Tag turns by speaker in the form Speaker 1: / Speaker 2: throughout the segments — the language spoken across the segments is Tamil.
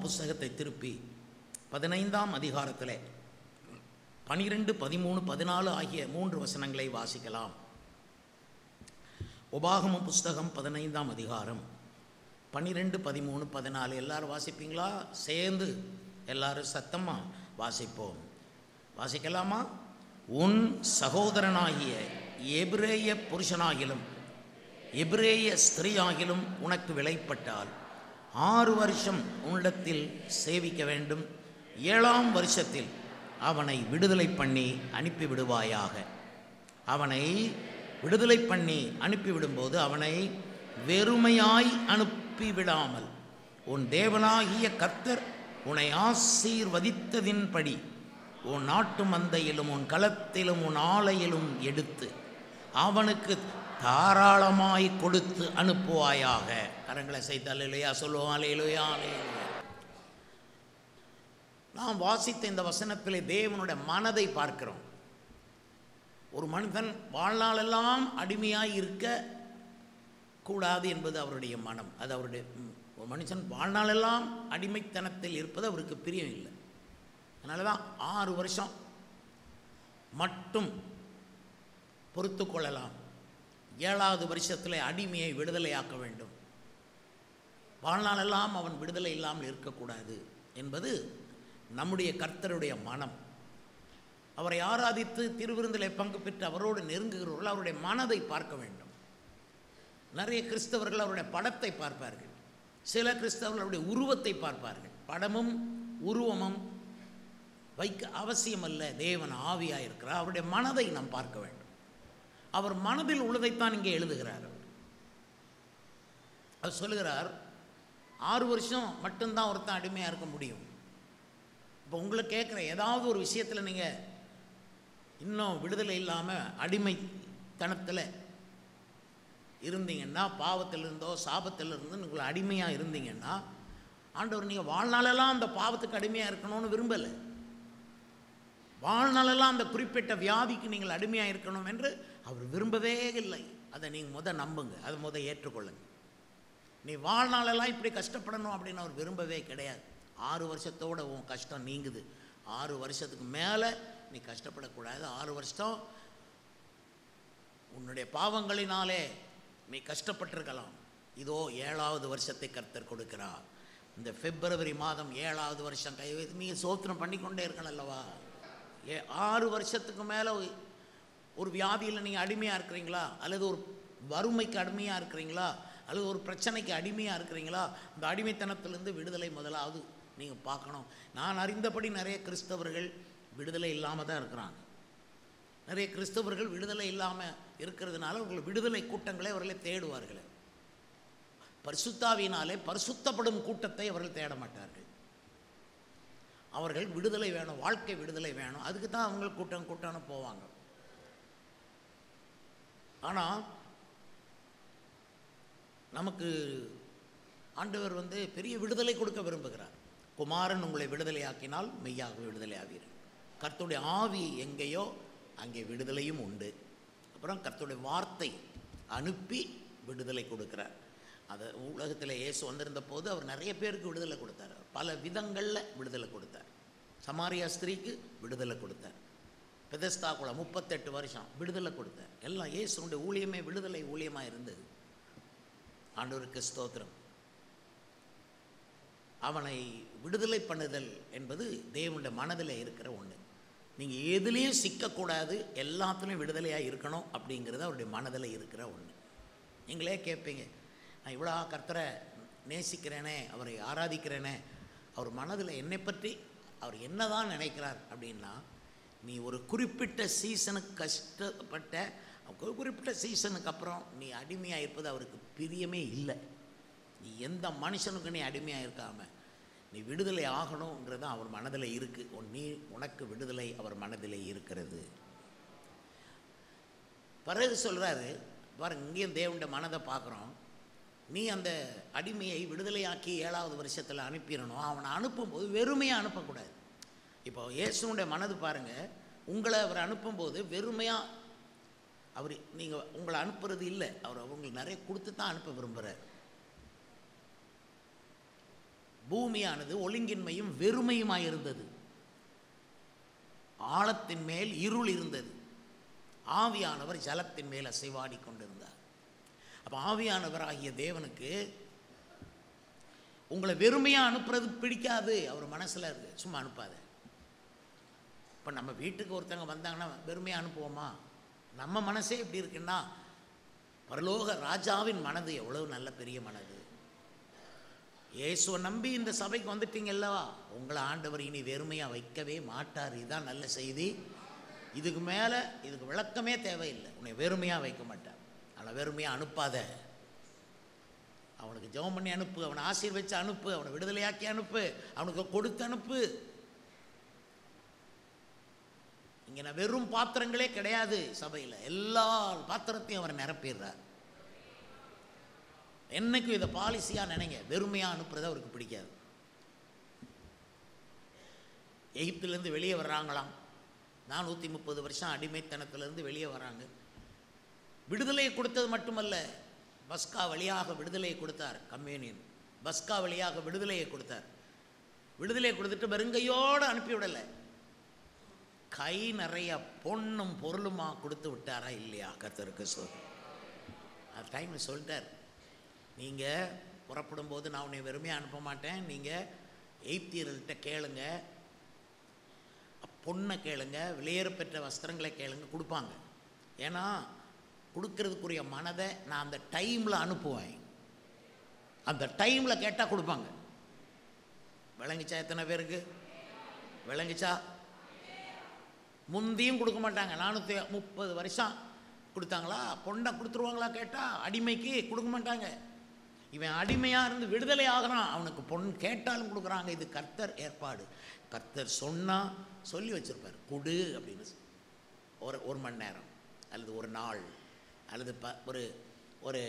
Speaker 1: புஸ்தகத்தை திருப்பி 15ஆம் அதிகாரத்தில் 12, 13, 14 ஆகிய 3 வசனங்களை வாசிக்கலாம். உபாகமம் புஸ்தகம் 15ஆம் அதிகாரம் 12, 13, 14 எல்லாரும் வாசிப்பீங்களா? சேர்ந்து எல்லாரும் சத்தமாக வாசிப்போம். வாசிக்கலாமா? உன் சகோதரனாகிய எபிரேய புருஷனாகிலும் எபிரேய ஸ்திரீயாகிலும் உனக்கு விலைப்பட்டால் 6 வருஷம் உன்னிடத்தில் சேவிக்க வேண்டும். 7ஆம் வருஷத்தில் அவனை விடுதலை பண்ணி அனுப்பிவிடுவாயாக. அவனை விடுதலை பண்ணி அனுப்பிவிடும்போது அவனை வெறுமையாய் அனுப்பிவிடாமல் உன் தேவனாகிய கர்த்தர் உன்னை ஆசீர்வதித்ததின்படி உன் நாட்டு மந்தையிலும் உன் களத்திலும் உன் ஆலையிலும் எடுத்து அவனுக்கு தாராளமாய் கொடுத்து அனுப்புவாயாக. கரங்களை செய்தால் இல்லையா சொல்லுவோம். அல்லேலூயா, அல்லேலூயா. நாம் வாசித்த இந்த வசனத்திலே தேவனுடைய மனதை பார்க்கிறோம். ஒரு மனிதன் வாழ்நாளெல்லாம் அடிமையாய் இருக்க கூடாது என்பது அவருடைய மனம். அது அவருடைய ஒரு மனுஷன் வாழ்நாளெல்லாம் அடிமைத்தனத்தில் இருப்பது அவருக்கு பிரியம் இல்லை. அதனால தான் 6 வருஷம் மட்டும் பொறுத்து கொள்ளலாம். 7ஆவது வருஷத்தில் அடிமையை விடுதலையாக்க வேண்டும். வாழ்நாளெல்லாம் அவன் விடுதலை இல்லாமல் இருக்கக்கூடாது என்பது நம்முடைய கர்த்தருடைய மனம். அவரை ஆராதித்து திருவிருந்திலே பங்கு பெற்று அவரோடு நெருங்குகிறவர்கள் அவருடைய மனதை பார்க்க வேண்டும். நிறைய கிறிஸ்தவர்கள் அவருடைய படத்தை பார்ப்பார்கள். சில கிறிஸ்தவர்கள் அவருடைய உருவத்தை பார்ப்பார்கள். படமும் உருவமும் வைக்க அவசியம் அல்ல. தேவன் ஆவியாக இருக்கிறார். அவருடைய மனதை நாம் பார்க்க வேண்டும். அவர் மனதில் உள்ளதைத்தான் இங்கே எழுதுகிறார். அவர் சொல்லுகிறார் 6 வருஷம் மட்டும்தான் ஒருத்தன் அடிமையாக இருக்க முடியும். இப்போ உங்களை கேட்குற ஏதாவது ஒரு விஷயத்தில் நீங்கள் இன்னும் விடுதலை இல்லாமல் அடிமைத்தனத்தில் இருந்தீங்கன்னா, பாவத்தில் இருந்தோ சாபத்தில் இருந்து உங்களை அடிமையாக இருந்தீங்கன்னா, ஆண்டவர் நீங்கள் வாழ்நாளெல்லாம் அந்த பாவத்துக்கு அடிமையாக இருக்கணும்னு விரும்பலை. வாழ்நாளெல்லாம் அந்த குறிப்பிட்ட வியாதிக்கு நீங்கள் அடிமையாக இருக்கணும் என்று அவர் விரும்பவே இல்லை. அதை நீங்கள் நம்புங்க, அதை ஏற்றுக்கொள்ளுங்க. நீ வாழ்நாளெல்லாம் இப்படி கஷ்டப்படணும் அப்படின்னு அவர் விரும்பவே கிடையாது. 6 வருஷத்தோட உன் கஷ்டம் நீங்குது. 6 வருஷத்துக்கு மேலே நீ கஷ்டப்படக்கூடாது. 6 வருஷம் உன்னுடைய பாவங்களினாலே நீ கஷ்டப்பட்டிருக்கலாம். இதோ 7ஆவது வருஷத்தை கர்த்தர் கொடுக்கிறார். இந்த பிப்ரவரி மாதம் 7ஆவது வருஷம் கை வைத்து நீங்கள் சோத்திரம் பண்ணிக்கொண்டே இருக்கணும் அல்லவா? 6 வருஷத்துக்கு மேலே ஒரு வியாதியில் நீங்கள் அடிமையாக இருக்கிறீங்களா, அல்லது ஒரு வறுமைக்கு அடிமையாக இருக்கிறீங்களா, அல்லது ஒரு பிரச்சனைக்கு அடிமையாக இருக்கிறீங்களா? இந்த அடிமைத்தனத்திலேருந்து விடுதலை முதலாவது நீங்கள் பார்க்கணும். நான் அறிந்தபடி நிறைய கிறிஸ்தவர்கள் விடுதலை இல்லாமல் தான் இருக்கிறாங்க. நிறைய கிறிஸ்தவர்கள் விடுதலை இல்லாமல் இருக்கிறதுனால அவர்கள் விடுதலை கூட்டங்களை அவர்களை தேடுவார்கள். பரிசுத்தாவினாலே பரிசுத்தப்படும் கூட்டத்தை அவர்கள் தேட மாட்டார்கள். அவர்கள் விடுதலை வேணும், வாழ்க்கை விடுதலை வேணும், அதுக்கு தான் அவங்க கூட்டம்னு போவாங்க. ஆனால் நமக்கு ஆண்டவர் பெரிய விடுதலை கொடுக்க விரும்புகிறார். குமாரன் உங்களை விடுதலையாக்கினால் மெய்யாக விடுதலை ஆவீர்கள். கர்த்தருடைய ஆவி எங்கேயோ அங்கே விடுதலையும் உண்டு. அப்புறம் கர்த்தருடைய வார்த்தை அனுப்பி விடுதலை கொடுக்கிறார். அது உலகத்தில் இயேசு வந்திருந்த போது அவர் நிறைய பேருக்கு விடுதலை கொடுத்தார். பல விதங்களில் விடுதலை கொடுத்தார். சமாரியா ஸ்திரீக்கு விடுதலை கொடுத்தார். பெதஸ்தா கூட 38 வருஷம் விடுதலை கொடுத்தார். எல்லாம் இயேசுனுடைய ஊழியமே விடுதலை ஊழியமாக இருந்தது. ஆண்டவருக்கு ஸ்தோத்திரம். அவனை விடுதலை பண்ணுதல் என்பது தேவனுடைய மனதில் இருக்கிற ஒன்று. நீங்கள் எதுலேயும் சிக்கக்கூடாது, எல்லாத்துலேயும் விடுதலையாக இருக்கணும் அப்படிங்கிறது அவருடைய மனதில் இருக்கிற ஒன்று. நீங்களே கேட்பீங்க, நான் இவ்வளோ கர்த்தரை நேசிக்கிறேனே, அவரை ஆராதிக்கிறேனே, அவர் மனதில் என்னை பற்றி அவர் என்ன தான் நினைக்கிறார் அப்படின்னா, நீ ஒரு குறிப்பிட்ட சீசனுக்கு கஷ்டப்பட்ட, குறிப்பிட்ட சீசனுக்கு அப்புறம் நீ அடிமையாக இருப்பது அவருக்கு பிரியமே இல்லை. நீ எந்த மனுஷனுக்கு நீ அடிமையாக இருக்காமல் நீ விடுதலை ஆகணுங்கிறது அவர் மனதில் இருக்குது. உனக்கு விடுதலை அவர் மனதில் இருக்கிறது. பிறகு சொல்கிறாரு பாருங்க, இங்கேயும் தேவனுடைய மனதை பார்க்குறோம். நீ அந்த அடிமையை விடுதலையாக்கி 7ஆவது வருஷத்தில் அனுப்பிடணும். அவனை அனுப்பும்போது வெறுமையாக அனுப்பக்கூடாது. இப்போ இயேசுனுடைய மனது பாருங்கள், உங்களை அவர் அனுப்பும்போது வெறுமையாக அவர் நீங்கள் உங்களை அனுப்புறது இல்லை. அவர் உங்களுக்கு நிறைய கொடுத்து தான் அனுப்ப விரும்புகிறார். பூமியானது ஒழுங்கின்மையும் வெறுமையுமாயிருந்தது. ஆழத்தின் மேல் இருள் இருந்தது. ஆவியானவர் ஜலத்தின் மேல் அசைவாடி கொண்டிருந்தார். அப்போ ஆவியானவர் ஆகிய தேவனுக்கு உங்களை வெறுமையாக அனுப்புறது பிடிக்காது. அவர் மனசில் இருக்கு, சும்மா அனுப்பாத. இப்போ நம்ம வீட்டுக்கு ஒருத்தங்க வந்தாங்கன்னா வெறுமையாக அனுப்புவோமா? நம்ம மனசே எப்படி இருக்குன்னா, பரலோக ராஜாவின் மனது எவ்வளவு நல்ல பெரிய மனது. இயேசுவை நம்பி இந்த சபைக்கு வந்துட்டீங்கல்லவா, உங்களை ஆண்டவர் இனி வெறுமையாக வைக்கவே மாட்டார். இதுதான் நல்ல செய்தி. இதுக்கு மேலே இதுக்கு விளக்கமே தேவையில்லை. உன்னை வெறுமையாக வைக்க மாட்டார். ஆனால் வெறுமையாக அனுப்பாத. அவனுக்கு ஜெபம் பண்ணி அனுப்பு, அவனை ஆசீர்வதிச்சு அனுப்பு, அவனை விடுதலையாக்கி அனுப்பு, அவனுக்கு கொடுத்து அனுப்பு. இங்கே நான் வெறும் பாத்திரங்களே கிடையாது சபையில், எல்லா பாத்திரத்தையும் அவர் நிரப்பிடுறார். என்னைக்கும் இதை பாலிசியாக நினைங்க. வெறுமையாக அனுப்புறது அவருக்கு பிடிக்காது. எகிப்திலேருந்து வெளியே வர்றாங்களாம். 430 வருஷம் அடிமைத்தனத்திலேருந்து வெளியே வராங்க. விடுதலையை கொடுத்தது மட்டுமல்ல, பஸ்கா வழியாக விடுதலையை கொடுத்தார். கம்யூனியன் பஸ்கா வழியாக விடுதலையை கொடுத்தார். விடுதலையை கொடுத்துட்டு வெறுங்கையோடு அனுப்பிவிடலை, கை நிறைய பொண்ணும் பொருளுமா கொடுத்து விட்டாரா இல்லையா? கர்த்தருக்கு அது டைமில் சொல்லிட்டார், நீங்கள் புறப்படும் போது நான் உன்னை வெறுமையாக அனுப்ப மாட்டேன். நீங்கள் எய்த்தியர்கள்ட்ட கேளுங்க, பொண்ணை கேளுங்க, விலையேற பெற்ற வஸ்திரங்களை கேளுங்க, கொடுப்பாங்க. ஏன்னா கொடுக்கறதுக்குரிய மனதை நான் அந்த டைமில் அனுப்புவேன். அந்த டைமில் கேட்டால் கொடுப்பாங்க. விளங்கிச்சா? எத்தனை பேருக்கு விளங்கிச்சா? முந்தியும் கொடுக்க மாட்டாங்க. 430 வருஷம் கொடுத்தாங்களா? பொண்ணை கொடுத்துருவாங்களா கேட்டால்? அடிமைக்கு கொடுக்க மாட்டாங்க. இவன் அடிமையாக இருந்து விடுதலை ஆகிறான், அவனுக்கு பொண்ணு கேட்டாலும் கொடுக்குறாங்க. இது கர்த்தர் ஏற்பாடு. கர்த்தர் சொன்னால் சொல்லி வச்சுருப்பார், கொடு அப்படின்னு. ஒரு மணி நேரம் அல்லது ஒரு நாள் அல்லது ஒரு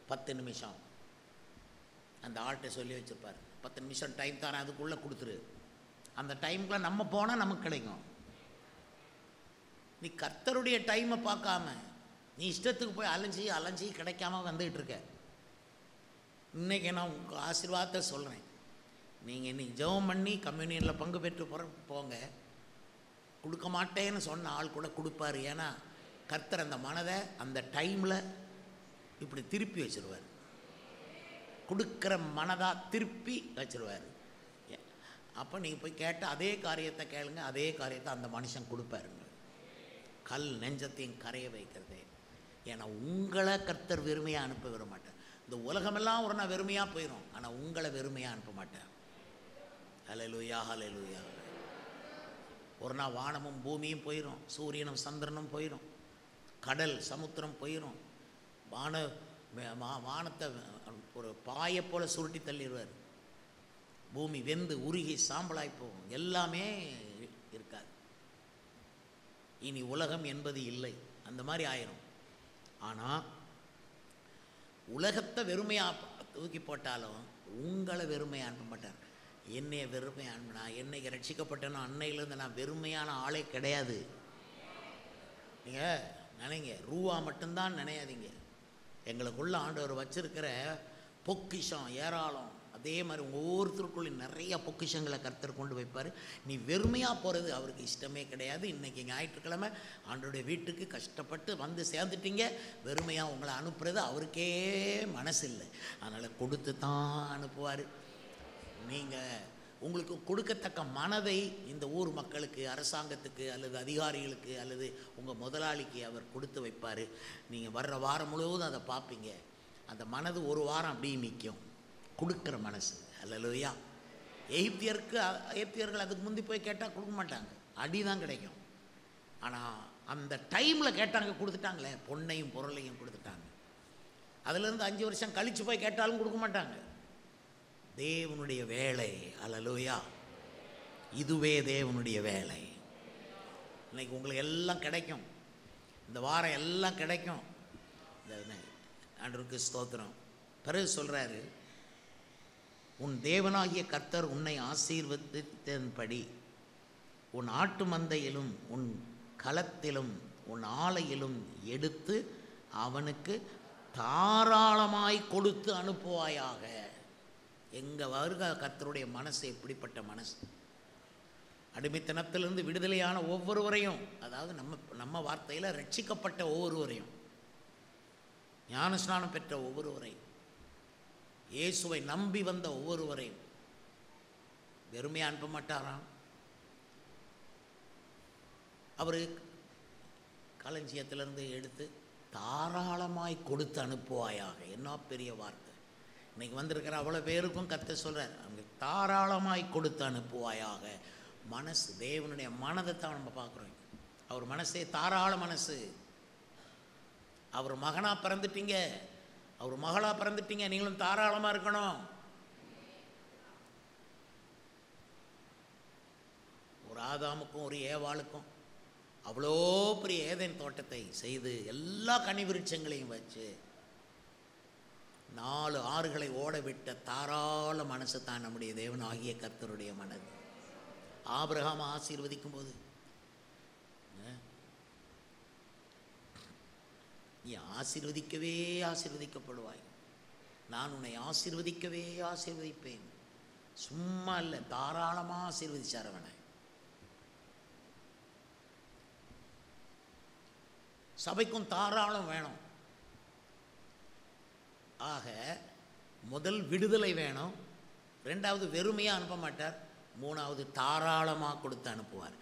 Speaker 1: 10 நிமிஷம் அந்த ஆள்கிட்ட சொல்லி வச்சுருப்பார். 10 நிமிஷம் டைம் தரேன், அதுக்குள்ளே கொடுத்துரு. அந்த டைமுக்குள்ளே நம்ம போனால் நமக்கு கிடைக்கும். நீ கர்த்தருடைய டைமை பார்க்காம நீ இஷ்டத்துக்கு போய் அலைஞ்சி கிடைக்காம வந்துக்கிட்டு இருக்க. இன்றைக்கி நான் உங்கள் ஆசீர்வாதத்தை சொல்கிறேன். நீங்கள் இன்றைக்கி ஜெபம் பண்ணி கம்யூனியனில் பங்கு பெற்று போங்க. கொடுக்க மாட்டேன்னு சொன்ன ஆள் கூட கொடுப்பார். ஏன்னா கர்த்தர் அந்த மனதை அந்த டைமில் இப்படி திருப்பி வச்சுருவார். கொடுக்குற மனதாக திருப்பி வச்சுருவார். அப்போ நீங்கள் போய் கேட்ட அதே காரியத்தை கேளுங்க, அதே காரியத்தை அந்த மனுஷன் கொடுப்பாருங்க. கல் நெஞ்சத்தையும் கரைய வைக்கிறதே. ஏன்னா உங்களை கர்த்தர் வெறுமையாக அனுப்ப விட மாட்டார். இந்த உலகமெல்லாம் ஒரு நாள் வெறுமையாக போயிடும், ஆனால் உங்களை வெறுமையாக அனுப்ப மாட்டார். ஹல்லேலூயா, ஹல்லேலூயா. ஒரு நாள் வானமும் பூமியும் போயிடும், சூரியனும் சந்திரனும் போயிடும், கடல் சமுத்திரம் போயிடும். வானத்தை ஒரு பாயை போல சுருட்டி தள்ளிடுவார். பூமி வெந்து உருகி சாம்பலாய் போகும், எல்லாமே இருக்காது. இனி உலகம் என்பது இல்லை, அந்த மாதிரி ஆயிரும். ஆனால் உலகத்தை வெறுமையாக தூக்கி போட்டாலும் உங்களை வெறுமையாக அனுப்ப மாட்டார். என்னைய வெறுமையாக அனுப்பினா, என்னைக்கு ரட்சிக்கப்பட்டனோ அன்னையிலேருந்து நான் வெறுமையான ஆளே கிடையாது. நீங்கள் நினைங்க, ரூபா மட்டும்தான் நினையாதீங்க. எங்களுக்குள்ள ஆண்டவர் வச்சிருக்கிற பொக்கிஷம் ஏராளம். அதே மாதிரி ஒவ்வொருத்தருக்குள்ளே நிறைய பொக்கிஷங்களை கர்த்தர் கொண்டு வைப்பார். நீ வெறுமையாக போகிறது அவருக்கு இஷ்டமே கிடையாது. இன்றைக்கி ஞாயிற்றுக்கிழமை ஆண்டவருடைய வீட்டுக்கு கஷ்டப்பட்டு வந்து சேர்ந்துட்டீங்க. வெறுமையாக உங்களை அனுப்புறது அவருக்கே மனசு இல்லை. அதனால் கொடுத்து தான் அனுப்புவார். நீங்கள் உங்களுக்கு கொடுக்கத்தக்க மனதை இந்த ஊர் மக்களுக்கு, அரசாங்கத்துக்கு அல்லது அதிகாரிகளுக்கு அல்லது உங்கள் முதலாளிக்கு அவர் கொடுத்து வைப்பார். நீங்கள் வர்ற வாரம் முழுவதும் அதை பார்ப்பீங்க. அந்த மனது ஒரு வாரம் அப்படியே நிற்கும், கொடுக்குற மனசு. அல்லேலூயா. எகிப்தியர்கள் அதுக்கு முந்தி போய் கேட்டால் கொடுக்க மாட்டாங்க, அடி தான் கிடைக்கும். ஆனால் அந்த டைமில் கேட்டாங்க, கொடுத்துட்டாங்களே, பொண்ணையும் பொருளையும் கொடுத்துட்டாங்க. அதுலேருந்து 5 வருஷம் கழித்து போய் கேட்டாலும் கொடுக்க மாட்டாங்க. தேவனுடைய வேலை. அல்லேலூயா. இதுவே தேவனுடைய வேலை. இன்னைக்கு உங்களுக்கு எல்லாம் கிடைக்கும், இந்த வாரம் எல்லாம் கிடைக்கும். ஆண்டவருக்கு ஸ்தோத்திரம். பிறகு சொல்கிறாரு, உன் தேவனாகிய கர்த்தர் உன்னை ஆசீர்வதித்தபடி உன் ஆட்டு மந்தையிலும் உன் களத்திலும் உன் ஆலையிலும் எடுத்து அவனுக்கு தாராளமாய் கொடுத்து அனுப்புவாயாக. எங்கள் வருக கர்த்தருடைய மனசு எப்படிப்பட்ட மனசு! அடிமைத்தனத்திலிருந்து விடுதலையான ஒவ்வொருவரையும், அதாவது நம்ம வார்த்தையில் ரட்சிக்கப்பட்ட ஒவ்வொருவரையும், ஞானஸ்நானம் பெற்ற ஒவ்வொருவரையும், இயேசுவை நம்பி வந்த ஒவ்வொருவரையும் வெறுமையாக அனுப்ப மாட்டாராம். அவர் களஞ்சியத்திலிருந்து எடுத்து தாராளமாய் கொடுத்து அனுப்புவாயாக. என்ன பெரிய வார்த்தை! இன்னைக்கு வந்திருக்கிற அவ்வளோ பேருக்கும் கர்த்தர் சொல்கிறார், அங்கே தாராளமாய் கொடுத்து அனுப்புவாயாக. மனசு, தேவனுடைய மனதை தான் நம்ம பார்க்குறோம். அவர் மனசே தாராள மனசு. அவர் மகனாக பிறந்துட்டீங்க, அவர் மகளாக பிறந்துட்டீங்க, நீங்களும் தாராளமாக இருக்கணும். ஒரு ஆதாமுக்கும் ஒரு ஏவாளுக்கும் அவ்வளோ பெரிய ஏதேன் தோட்டத்தை செய்து எல்லா கனி விருட்சங்களையும் வச்சு 4 ஆறுகளை ஓட விட்ட தாராள மனசு தான் நம்முடைய தேவன் ஆகிய கர்த்தருடைய மனது. ஆபிரகாம் ஆசீர்வதிக்கும் போது, நீ ஆசீர்வதிக்கவே ஆசீர்வதிக்கப்படுவாய், நான் உன்னை ஆசீர்வதிக்கவே ஆசீர்வதிப்பேன். சும்மா இல்லை, தாராளமாக ஆசீர்வதிச்சார் அவனை. சபைக்கும் தாராளம் வேணும். ஆக முதல் விடுதலை வேணும், 2வது வெறுமையாக அனுப்ப மாட்டார், 3வது தாராளமாக கொடுத்து அனுப்புவார்.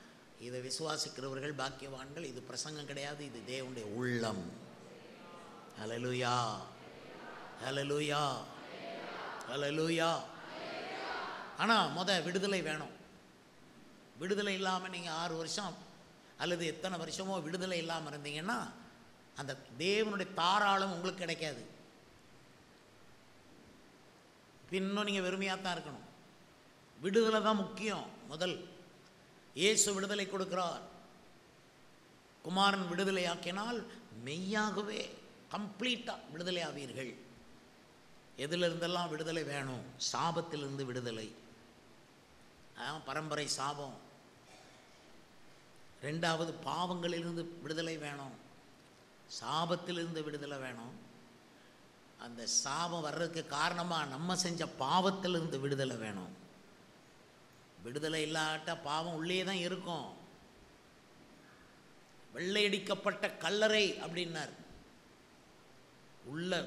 Speaker 1: இதை விசுவாசிக்கிறவர்கள் பாக்கியவான்கள். இது பிரசங்கம் கிடையாது, இது தேவனுடைய உள்ளம். ஹல்லேலூயா, ஹல்லேலூயா, ஹல்லேலூயா. ஆனால் விடுதலை வேணும். விடுதலை இல்லாமல் நீங்கள் 6 வருஷம் அல்லது எத்தனை வருஷமோ விடுதலை இல்லாமல் இருந்தீங்கன்னா அந்த தேவனுடைய தாராளம் உங்களுக்கு கிடைக்காது. இன்னும் நீங்கள் வெறுமையாக தான் இருக்கணும். விடுதலை தான் முக்கியம். முதல் இயேசு விடுதலை கொடுக்கிறார். குமாரன் விடுதலை ஆக்கினால் மெய்யாகவே கம்ப்ளீட்டாக விடுதலை ஆவீர்கள். எதிலிருந்தெல்லாம் விடுதலை வேணும்? சாபத்திலிருந்து விடுதலை, பரம்பரை சாபம். 2வது பாவங்களிலிருந்து விடுதலை வேணும், சாபத்திலிருந்து விடுதலை வேணும். அந்த சாபம் வர்றதுக்கு காரணமாக நம்ம செஞ்ச பாவத்திலிருந்து விடுதலை வேணும். விடுதலை இல்லாட்ட பாவம் உள்ளே தான் இருக்கும். வெள்ளையடிக்கப்பட்ட கல்லறை அப்படின்னார். உள்ள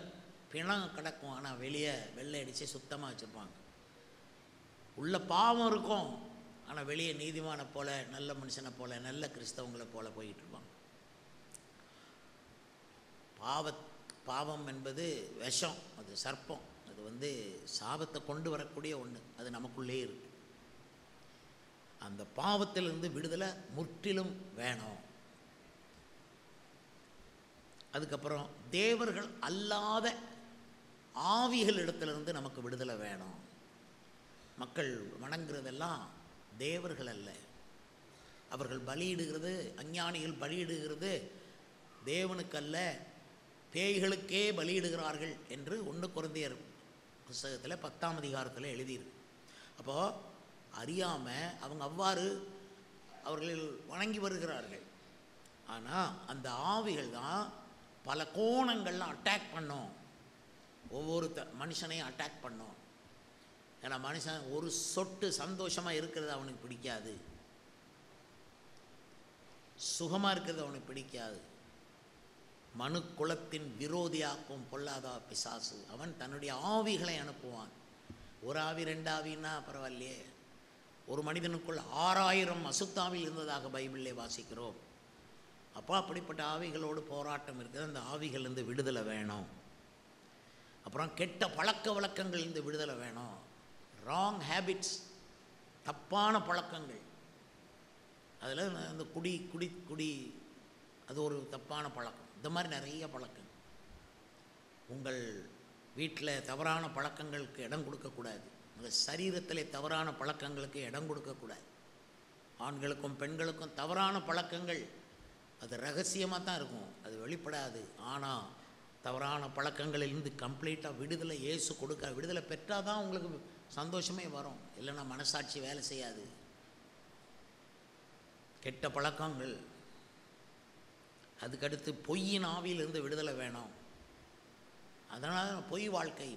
Speaker 1: பிணம் கிடக்கும், ஆனால் வெளியே வெள்ளை அடித்து சுத்தமாக வச்சுருப்பாங்க. உள்ள பாவம் இருக்கும், ஆனால் வெளியே நீதிமானை போல, நல்ல மனுஷனை போல, நல்ல கிறிஸ்தவங்களை போல போயிட்டு இருப்பாங்க. பாவம் என்பது விஷம், அது சர்ப்பம், அது சாபத்தை கொண்டு வரக்கூடிய ஒன்று. அது நமக்குள்ளே இருக்கு. அந்த பாவத்திலிருந்து விடுதலை முற்றிலும் வேணும். அதுக்கப்புறம் தேவர்கள் அல்லாத ஆவிகளிடத்திலிருந்து நமக்கு விடுதலை வேணும். மக்கள் வணங்குறதெல்லாம் தேவர்கள் அல்ல. அவர்கள் பலியிடுகிறது, அஞ்ஞானிகள் பலியிடுகிறது தேவனுக்கு அல்ல, பேய்களுக்கே பலியிடுகிறார்கள் என்று 1 கொரிந்தியர் புஸ்தகத்தில் 10ஆம் அதிகாரத்தில் எழுதியிருக்கு. அப்போது அறியாமல் அவங்க அவ்வாறு அவர்கள் வணங்கி வருகிறார்கள். ஆனால் அந்த ஆவிகள் தான் பல கோணங்கள்லாம் அட்டாக் பண்ணும், ஒவ்வொரு மனுஷனையும் அட்டாக் பண்ணும். ஏன்னா மனுஷன் ஒரு சொட்டு சந்தோஷமாக இருக்கிறது அவனுக்கு பிடிக்காது, சுகமாக இருக்கிறது அவனுக்கு பிடிக்காது. மனு குலத்தின் விரோதியாக்கும் பொல்லாத பிசாசு அவன் தன்னுடைய ஆவிகளை அனுப்புவான். 1 ஆவி 2 ஆவின்னா பரவாயில்லையே, ஒரு மனிதனுக்குள் 6000 அசுத்தாவில் இருந்ததாக பைபிளிலே வாசிக்கிறோம். அப்போ அப்படிப்பட்ட ஆவிகளோடு போராட்டம் இருக்குது. அந்த ஆவிகளிலிருந்து விடுதலை வேணும். அப்புறம் கெட்ட பழக்க வழக்கங்களிலிருந்து விடுதலை வேணும். ராங் ஹேபிட்ஸ், தப்பான பழக்கங்கள், அதில் அந்த குடி அது ஒரு தப்பான பழக்கம். இந்த மாதிரி நிறைய பழக்கம். உங்கள் வீட்டில் தவறான பழக்கங்களுக்கு இடம் கொடுக்கக்கூடாது. உங்கள் சரீரத்தில் தவறான பழக்கங்களுக்கு இடம் கொடுக்கக்கூடாது. ஆண்களுக்கும் பெண்களுக்கும் தவறான பழக்கங்கள் அது ரகசியமாக தான் இருக்கும், அது வெளிப்படாது. ஆனால் தவறான பழக்கங்களிலிருந்து கம்ப்ளீட்டாக விடுதலை இயேசு கொடுக்க. விடுதலை பெற்றால் தான் உங்களுக்கு சந்தோஷமே வரும், இல்லைன்னா மனசாட்சி வேலை செய்யாது. கெட்ட பழக்கங்கள், அதுக்கடுத்து பொய்யின் ஆவியிலிருந்து விடுதலை வேணும். அதனால் பொய் வாழ்க்கை,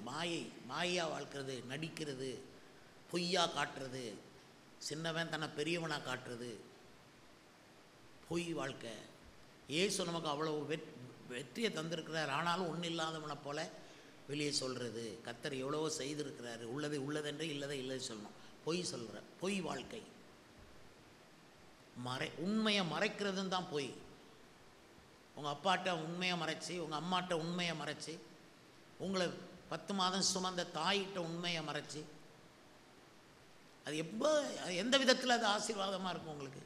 Speaker 1: மாயாக வாழ்க்கிறது, நடிக்கிறது, பொய்யா காட்டுறது, சின்னவன் தன்னை பெரியவனாக காட்டுறது, பொய் வாழ்க்கை. இயேசு நமக்கு அவ்வளோ வெற்றியை தந்திருக்கிறார். ஆனாலும் ஒன்றும் இல்லாதவனை போல வெளியே சொல்கிறது. கர்த்தர் எவ்வளவோ செய்திருக்கிறாரு. உள்ளதை உள்ளதென்று இல்லதை இல்லை சொல்லணும். பொய் சொல்கிற பொய் வாழ்க்கை, உண்மையை மறைக்கிறதுன்னு தான் பொய். உங்கள் அப்பாட்ட உண்மையை மறைச்சி, உங்கள் அம்மாட்ட உண்மையை மறைச்சி, உங்களை 10 மாதம் சுமந்த தாயிட்ட உண்மையை மறைச்சி, அது எந்த விதத்தில் அது ஆசீர்வாதமாக இருக்கும் உங்களுக்கு?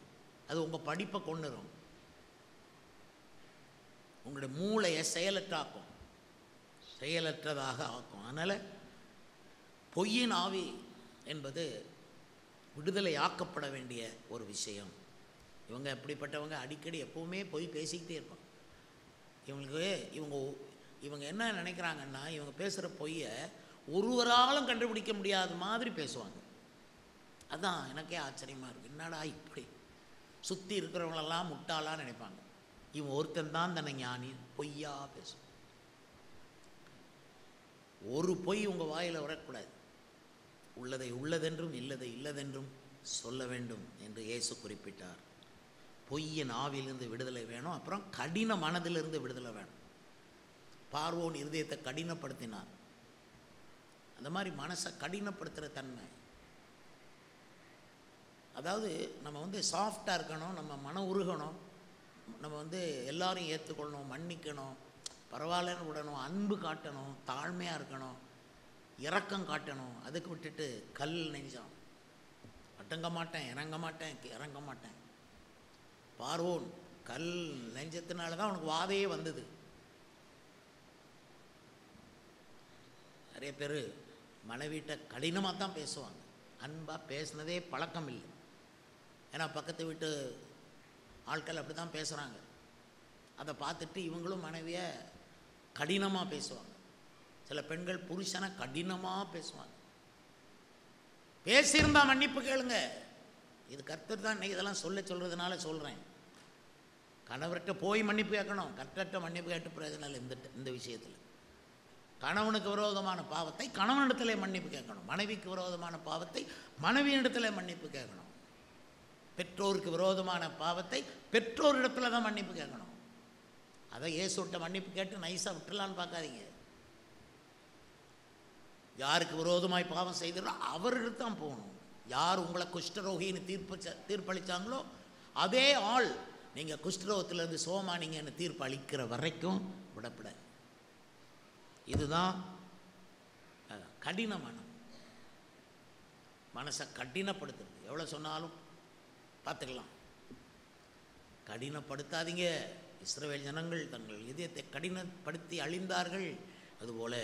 Speaker 1: அது உங்கள் படிப்பை கொண்டுரும், உங்களுடைய மூளையை செயலற்றதாக ஆக்கும். அதனால் பொய்யின் ஆவி என்பது விடுதலை ஆக்கப்பட வேண்டிய ஒரு விஷயம். இவங்க எப்படிப்பட்டவங்க? அடிக்கடி எப்போவுமே பொய் பேசிக்கிட்டே இருப்பாங்க. இவங்க என்ன நினைக்கிறாங்கன்னா, இவங்க பேசுகிற பொய்யை ஒருவராலும் கண்டுபிடிக்க முடியாத மாதிரி பேசுவாங்க. அதுதான் எனக்கே ஆச்சரியமாக இருக்குது. என்னடா இப்படி சுற்றி இருக்கிறவங்களெல்லாம் முட்டாளாக நினைப்பாங்க. இவன் ஒருத்தன் தான் தன்னை ஞானி. பொய்யா பேசும். ஒரு பொய் உங்கள் வாயில் வரக்கூடாது. உள்ளதை உள்ளதென்றும் இல்லதை இல்லதென்றும் சொல்ல வேண்டும் என்று இயேசு குறிப்பிட்டார். பொய்யின் ஆவிலிருந்து விடுதலை வேணும். அப்புறம் கடின மனதிலிருந்து விடுதலை வேணும். பார்வோன் இருதயத்தை கடினப்படுத்தினார். அந்த மாதிரி மனசை கடினப்படுத்துகிற தன்மை, அதாவது நம்ம சாஃப்டாக இருக்கணும், நம்ம மனம் உருகணும், நம்ம எல்லாரையும் ஏற்றுக்கொள்ளணும், மன்னிக்கணும், பரவாயில்லன்னு விடணும், அன்பு காட்டணும், தாழ்மையாக இருக்கணும், இரக்கம் காட்டணும். அதுக்கு விட்டுட்டு கல் நெஞ்சம், அடங்க மாட்டேன், இறங்க மாட்டேன். பார்வோன் கல் நெஞ்சத்தினால தான் அவனுக்கு வாதையே வந்தது. நிறைய பேர் மனைவிட்ட கடினமாக தான் பேசுவாங்க, அன்பாக பேசுனதே பழக்கம் இல்லை. ஏன்னா பக்கத்து வீட்டு ஆட்கள் அப்படி தான் பேசுகிறாங்க. அதை பார்த்துட்டு இவங்களும் மனைவியை கடினமாக பேசுவாங்க. சில பெண்கள் புருஷனை கடினமாக பேசுவாங்க. பேசியிருந்தா மன்னிப்பு கேளுங்க. இது கர்த்தர் தான் இன்னைக்கு இதெல்லாம் சொல்கிறதுனால சொல்கிறேன். கணவர்கிட்ட போய் மன்னிப்பு கேட்கணும், கர்த்தர்கிட்ட மன்னிப்பு கேட்டு பிரயோஜனம் இல்லை. இந்த விஷயத்தில் கணவனுக்கு விரோதமான பாவத்தை கணவனிடத்திலே மன்னிப்பு கேட்கணும், மனைவிக்கு விரோதமான பாவத்தை மனைவியிடத்தில் மன்னிப்பு கேட்கணும், பெற்றோருக்கு விரோதமான பாவத்தை பெற்றோரிடத்தில் தான் மன்னிப்பு கேட்கணும். அதை இயேசுட்ட மன்னிப்பு கேட்டு நைஸாக விட்டுலான்னு பார்க்காதீங்க. யாருக்கு விரோதமாய் பாவம் செய்தோ அவரிடத்து தான் போகணும். யார் உங்களை குஷ்டரோகின்னு தீர்ப்பளித்தாங்களோ அதே ஆள் நீங்கள் குஷ்டரோகத்திலேருந்து சோமானிங்கன்னு தீர்ப்பு அளிக்கிற வரைக்கும் விடப்படாது. இதுதான் கடின மனம், மனசை கடினப்படுத்துறது. எவ்வளோ சொன்னாலும் பார்த்துக்கலாம், கடினப்படுத்தாதீங்க. இஸ்ரவேல் ஜனங்கள் தங்கள் இதயத்தை கடினப்படுத்தி அழிந்தார்கள். அதுபோல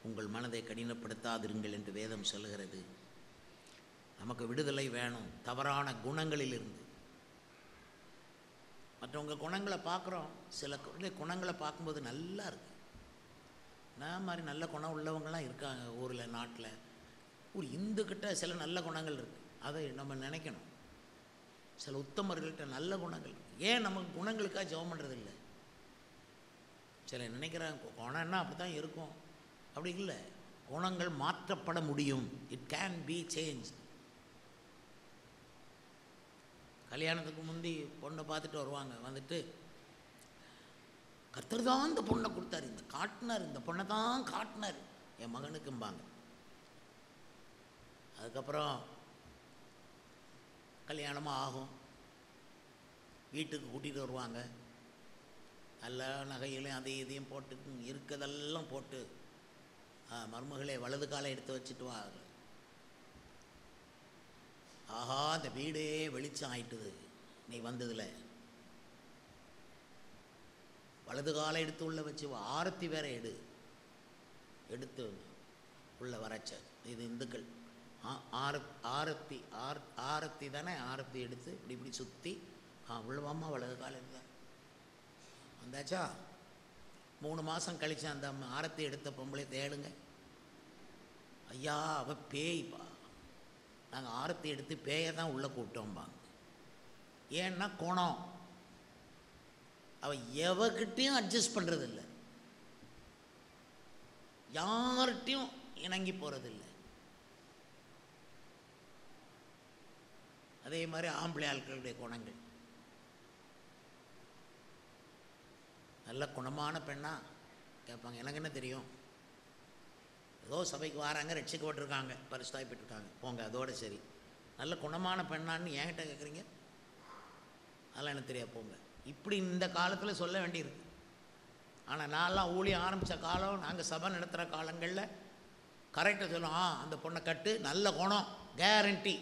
Speaker 1: உங்கள் மனதை கடினப்படுத்தாதிருங்கள் என்று வேதம் சொல்லுகிறது. நமக்கு விடுதலை வேணும் தவறான குணங்களிலிருந்து. மற்றவங்க குணங்களை பார்க்குறோம், சில குணங்களை பார்க்கும்போது நல்லா இருக்கு. நான் மாதிரி நல்ல குணம் உள்ளவங்களாம் இருக்காங்க ஊரில், நாட்டில். ஒரு இந்துக்கிட்ட சில நல்ல குணங்கள் இருக்குது, அதை நம்ம நினைக்கணும். சில உத்தமர்கள்ட்ட நல்ல குணங்கள். ஏன் நமக்கு குணங்களுக்காக ஜெபம் பண்ணுறது இல்லை? சில நினைக்கிறாங்க குணம்னா அப்படி தான் இருக்கும். அப்படி இல்லை, குணங்கள் மாற்றப்பட முடியும். It can be change. கல்யாணத்துக்கு முந்தி பொண்ணை பார்த்துட்டு வருவாங்க, வந்துட்டு கர்த்தர் தான் இந்த பொண்ணை கொடுத்தாரு, இந்த காட்டினார், இந்த பொண்ணை தான் காட்டினார் என் மகனுக்கும்பாங்க. அதுக்கப்புறம் கல்யாணமாக ஆகும், வீட்டுக்கு கூட்டிகிட்டு வருவாங்க, நல்ல நகைகளையும் அதையும் இதையும் போட்டு இருக்கிறதெல்லாம் போட்டு, மருமகளே வலது காலை எடுத்து வச்சுட்டு வா. ஆஹா, இந்த வீடே வெளிச்சம் ஆயிட்டுது நீ வந்ததில். வலது காலை எடுத்து உள்ளே வச்சு ஆரத்தி வேற எடுத்து உள்ளே வரைச்ச. இது இந்துக்கள் ஆரத்தி தானே. ஆரத்தி எடுத்து இப்படி சுற்றி உள்ளவாம்மா வலது காலை இருந்தா வந்தாச்சா. 3 மாதம் கழிச்சு அந்த ஆரத்தி எடுத்த பொம்பளை தேடுங்க, ஐயா அவ பேய்ப்பா, நாங்கள் ஆரத்தி எடுத்து பேயை தான் உள்ளே கூப்பிட்டோம்பாங்க. ஏன்னா குணம், அவள் எவகிட்டையும் அட்ஜஸ்ட் பண்ணுறதில்லை. யார்கிட்டையும் இணங்கி போகிறதில்லை. அதே மாதிரி ஆம்பளை ஆட்களுடைய குணங்கள். நல்ல குணமான பெண்ணா கேட்பாங்க, எனக்கு என்ன தெரியும், ஏதோ சபைக்கு வராங்க, ரட்சிக்கப்பட்டிருக்காங்க, பரிசுத்தாய் பெற்றிருக்காங்க, போங்க அதோட சரி. நல்ல குணமான பெண்ணான்னு என்கிட்ட கேட்குறீங்க, அதெல்லாம் எனக்கு தெரியாது, போங்க. இப்படி இந்த காலத்தில் சொல்ல வேண்டியிருக்கு. ஆனால் நான்லாம் ஊழியம் ஆரம்பித்த காலம், நாங்கள் சபை நடத்துகிற காலங்களில் கரெக்டாக சொல்லுவோம், அந்த பொண்ணை கட்டு, நல்ல குணம் கேரண்டி,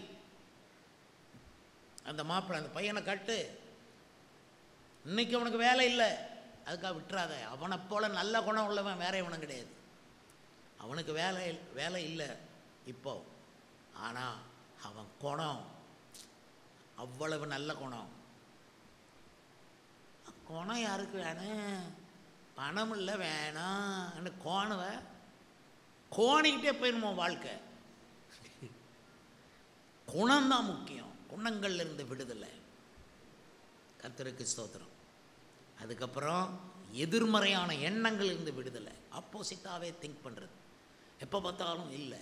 Speaker 1: அந்த மாப்பிள்ளை அந்த பையனை கட்டு, இன்னைக்கு அவனுக்கு வேலை இல்லை அதுக்காக விட்டுறாத. அவனை போல் நல்ல குணம் உள்ளவன் வேற இவனும் கிடையாது. அவனுக்கு வேலை இல்லை இப்போ, ஆனால் அவன் குணம் அவ்வளவு நல்ல குணம். குணம் யாருக்கு வேணும்? பணம் இல்லை வேணாம் கோணிக்கிட்டே போயிடுமோ வாழ்க்கை. குணம்தான் முக்கியம். குணங்கள்ல இருந்து விடுதலை. கர்த்தருக்கு ஸ்தோத்திரம். அதுக்கப்புறம் எதிர்மறையான எண்ணங்கள் இருந்து விடுதலை. ஆப்போசிட்டாகவே திங்க் பண்ணுறது. எப்போ பார்த்தாலும் இல்லை,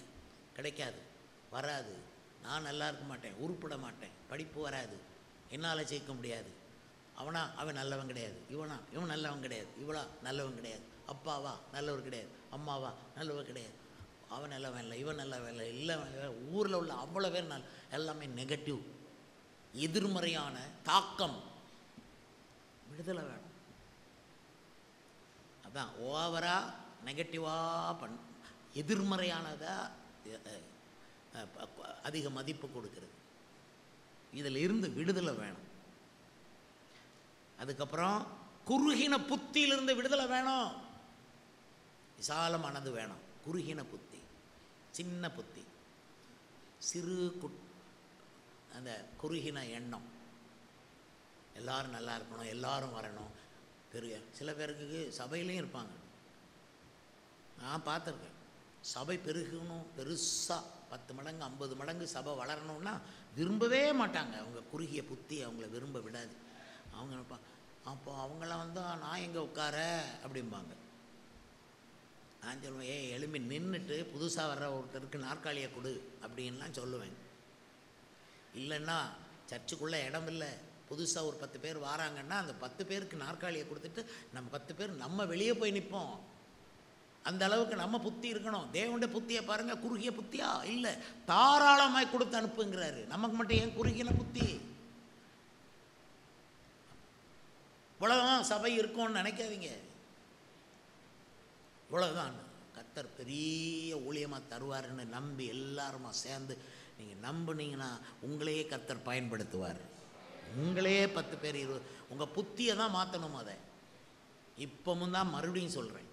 Speaker 1: கிடைக்காது, வராது, நான் நல்லா இருக்க மாட்டேன், உருப்பிட மாட்டேன், படிப்பு வராது, என்னால் ஜெயிக்க முடியாது, அவன் நல்லவன் கிடையாது, இவன் நல்லவன் கிடையாது, இவளா நல்லவன் கிடையாது, அப்பாவா நல்லவர் கிடையாது, அம்மாவா நல்லவர் கிடையாது, அவன் நல்லவன் இல்லை, இவன் நல்லவன் இல்லை, இல்லை ஊரில் உள்ள அவ்வளோ பேர் எல்லாமே நெகட்டிவ், எதிர்மறையான தாக்கம். விடுதலை வேணும். அதான் ஓவராக நெகட்டிவாக எதிர்மறையானதாக அதிக மதிப்பு கொடுக்கிறது. இதில் இருந்து விடுதலை வேணும். அதுக்கப்புறம் குறுகின புத்தியிலிருந்து விடுதலை வேணும். விசாலமானது வேணும். குறுகின புத்தி, சின்ன புத்தி, அந்த குறுகின எண்ணம், எல்லாரும் நல்லா இருக்கணும், எல்லாரும் வரணும். சில பேருக்கு சபையிலையும் இருப்பாங்க, நான் பார்த்துருக்கேன். சபை பெருகணும், பெருசாக 10 மடங்கு 50 மடங்கு சபை வளரணும்னா விரும்பவே மாட்டாங்க. அவங்க குறுகிய புத்தி அவங்கள விரும்ப விடாது. அவங்க நினைப்பாங்க, அப்போ அவங்களாம் வந்தால் நான் எங்கே உட்கார அப்படிம்பாங்க. நான் சொல்லுவேன், எழும்பி நின்றுட்டு புதுசாக வர்ற ஒருத்தருக்கு நாற்காலியை கொடு அப்படின்லாம் சொல்லுவேன். இல்லைன்னா சர்ச்சுக்குள்ளே இடம் இல்லை, புதுசாக ஒரு 10 பேர் வராங்கன்னா அந்த 10 பேருக்கு நாற்காலியை கொடுத்துட்டு நம்ம 10 பேர் நம்ம வெளியே போய் நிற்போம். அந்த அளவுக்கு நம்ம புத்தி இருக்கணும். தேவனுடைய புத்தியை பாருங்கள், குறுகிய புத்தியா இல்லை, தாராளமாய் கொடுத்து அனுப்புங்கிறாரு. நமக்கு மட்டும் ஏன் குறுகின புத்தி? இவ்வளவுதான் சபை இருக்கும்னு நினைக்காதீங்க. இவ்வளவுதான் கர்த்தர் பெரிய ஊழியமாக தருவாருன்னு நம்பி எல்லாருமா சேர்ந்து நீங்கள் நம்புனீங்கன்னா உங்களையே கர்த்தர் பயன்படுத்துவார். உங்களையே 10 பேர் 20 உங்கள் புத்தியை தான் மாற்றணும். அதை இப்பவும் தான் மறுபடியும் சொல்கிறேன்.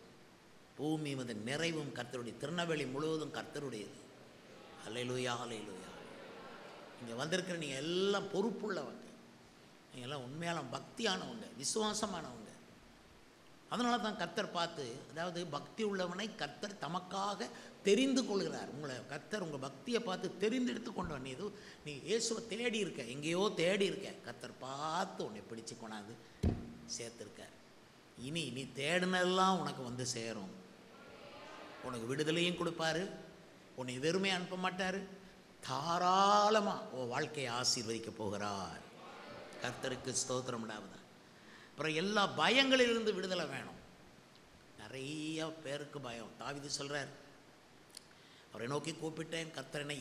Speaker 1: பூமி வந்து நிறைவும் கர்த்தருடைய, திருநெல்வேலி முழுவதும் கர்த்தருடையது. அல்லேலூயா, அல்லேலூயா. இங்கே வந்திருக்கிற நீங்கள் எல்லாம் பொறுப்புள்ளவங்க, நீங்கள் எல்லாம் உண்மையான பக்தியானவங்க, விசுவாசமானவங்க. அதனால தான் கர்த்தர் பார்த்து, அதாவது பக்தி உள்ளவனை கர்த்தர் தமக்காக தெரிந்து கொள்கிறார். உங்களை கர்த்தர் உங்கள் பக்தியை பார்த்து தெரிந்தெடுத்து கொண்டு வர. நீ இயேசுவை தேடி இருக்க, எங்கேயோ தேடி இருக்க, கர்த்தர் பார்த்து உன்னை பிடிச்சு கொண்டாந்து சேர்த்துருக்க. இனி நீ தேடினெல்லாம் உனக்கு வந்து சேரும். உனக்கு விடுதலையும் கொடுப்பாரு, உன்னை வெறுமையாக அனுப்ப மாட்டார், தாராளமாக உன் வாழ்க்கையை ஆசீர்வதிக்க போகிறார். கர்த்தருக்கு ஸ்தோத்திரம் உண்டாவதா. அப்புறம் எல்லா பயங்களிலிருந்து விடுதலை வேணும். நிறைய பேருக்கு பயம். தாவீது சொல்கிறார், அவரை நோக்கி கூப்பிட்டேன், கர்த்தரனை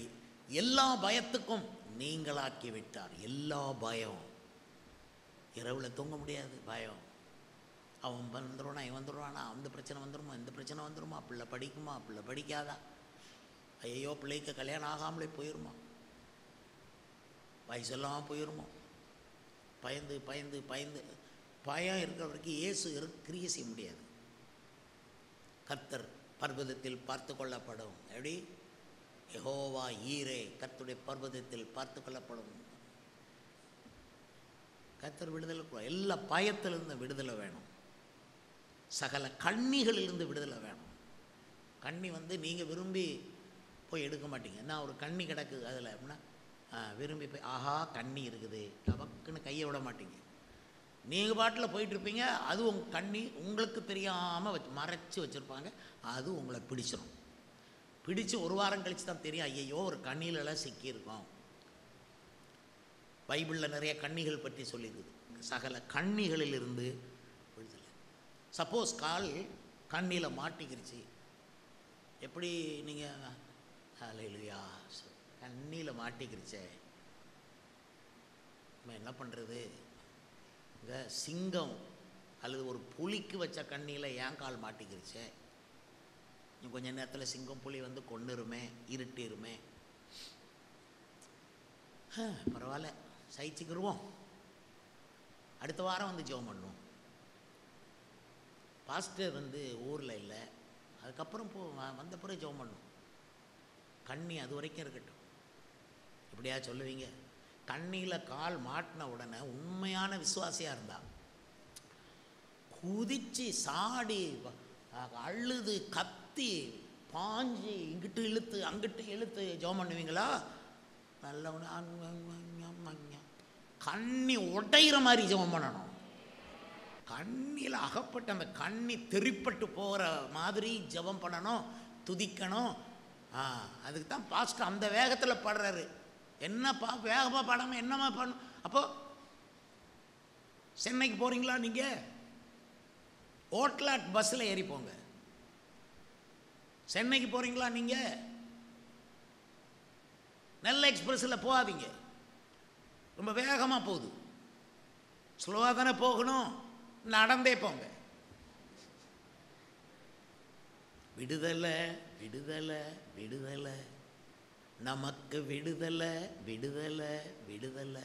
Speaker 1: எல்லா பயத்துக்கும் நீங்களாக்கி விட்டார். எல்லா பயம், இரவில் தூங்க முடியாது, பயம். அவன் வந்துடுவானா, இவன் வந்துடுவானா, அந்த பிரச்சனை வந்துடுமா, இந்த பிரச்சனை வந்துடுமா, பிள்ளை படிக்குமா, பிள்ளை படிக்காதா, ஐயோ பிள்ளைக்கு கல்யாணம் ஆகாமலே போயிடுமா, வயசெல்லாம் போயிடுமா, பயந்து பயந்து பயந்து. பயம் இருக்கிற வரைக்கும் இயேசு கிரியை செய்ய முடியாது. கர்த்தர் பர்வதத்தில் பார்த்து கொள்ளப்படும். எப்படி? யெகோவா ஈரே, கர்த்தருடைய பர்வதத்தில் பார்த்து கொள்ளப்படும். கர்த்தர் விடுதலை, எல்லா பயத்திலிருந்து விடுதலை வேணும். சகல கண்ணிகளிலிருந்து விடுதலை வேணும். கண்ணி வந்து நீங்கள் விரும்பி போய் எடுக்க மாட்டீங்க. என்ன ஒரு கண்ணி கிடக்குது அதில் அப்படின்னா விரும்பி போய் ஆஹா கண்ணி இருக்குது டபக்குன்னு கையை விட மாட்டீங்க. நீங்கள் பாட்டில் போயிட்டுருப்பீங்க, அது உங்கள் கண்ணி உங்களுக்கு தெரியாமல் மறைச்சி வச்சுருப்பாங்க, அது உங்களை பிடிச்சிடும். பிடிச்சி ஒரு வாரம் கழித்து தான் தெரியும், ஐயையோ ஒரு கண்ணிலெல்லாம் சிக்கியிருக்கோம். பைபிளில் நிறைய கண்ணிகள் பற்றி சொல்லியிருக்குது. சகல கண்ணிகளிலிருந்து விடுதலை. சப்போஸ் கால் கண்ணியில் மாட்டிக்கிருச்சு, எப்படி நீங்கள் ஹல்லேலூயா கண்ணியில் மாட்டிக்கிருச்சே நம்ம என்ன பண்ணுறது? இங்கே சிங்கம் அல்லது ஒரு புலிக்கு வச்ச கண்ணியில் ஏன் கால் மாட்டிக்கிருச்சே, இன்னும் கொஞ்சம் நேரத்தில் சிங்கம் புலி வந்து கொன்னுருமே, இருட்டிருமே, பரவாயில்ல சகிச்சுக்கிடுவோம், அடுத்த வாரம் வந்து ஜெபம் பண்ணுவோம். பாஸ்டர் வந்து ஊரில் இல்லை, அதுக்கப்புறம் வந்த பிறகு ஜெபம் பண்ணும். கண்ணி அது வரைக்கும் இருக்கட்டும். இப்படியா சொல்லுவீங்க? கண்ணியில் கால் மாட்டின உடனே உண்மையான விசுவாசியாக இருந்தா குதிச்சு சாடி அழுது கத்தி பாஞ்சி இங்கிட்டு இழுத்து அங்கிட்டு இழுத்து ஜெபம் பண்ணுவீங்களா? நல்ல கண்ணி உடைகிற மாதிரி ஜெபம் பண்ணணும். கண்ணியில் அகப்பட்டு அந்த கண்ணி தெரிப்பட்டு போகிற மாதிரி ஜெபம் பண்ணணும், துதிக்கணும். அதுக்கு தான் பாஸ்டர் அந்த வேகத்தில் பாடுறாரு. என்னப்பா வேகமாக பாடாமல் என்னம்மா பண்ணும்? அப்போ சென்னைக்கு போகிறீங்களா? நீங்கள் ஓட்லாட் பஸ்ஸில் ஏறி போங்க. சென்னைக்கு போகிறீங்களா? நீங்கள் நெல்லை எக்ஸ்பிரஸில் போகாதீங்க, ரொம்ப வேகமாக போகுது. ஸ்லோவாக தானே போகணும், நடந்தே போங்க. விடுதலை விடுதலை விடுதலை, நமக்கு விடுதலை விடுதலை விடுதலை,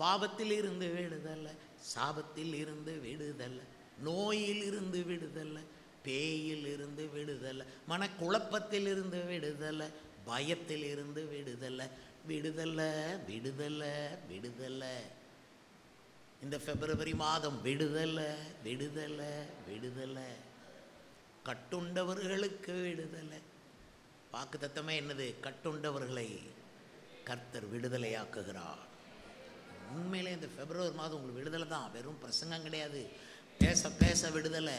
Speaker 1: பாவத்தில் இருந்து விடுதலை, சாபத்தில் இருந்து விடுதலை, நோயில் இருந்து விடுதலை, பேயில் இருந்து விடுதலை, மனக்குழப்பத்தில் இருந்து விடுதலை, பயத்தில் இருந்து விடுதலை, விடுதலை விடுதலை விடுதலை. இந்த பிப்ரவரி மாதம் விடுதலை விடுதலை விடுதலை. கட்டுண்டவர்களுக்கு விடுதலை. வாக்குத்தத்தமே என்னது? கட்டுண்டவர்களை கர்த்தர் விடுதலையாக்குகிறார். உண்மையிலே இந்த பிப்ரவரி மாதம் உங்களுக்கு விடுதலை தான், வெறும் பிரசங்கம் கிடையாது. பேச பேச விடுதலை.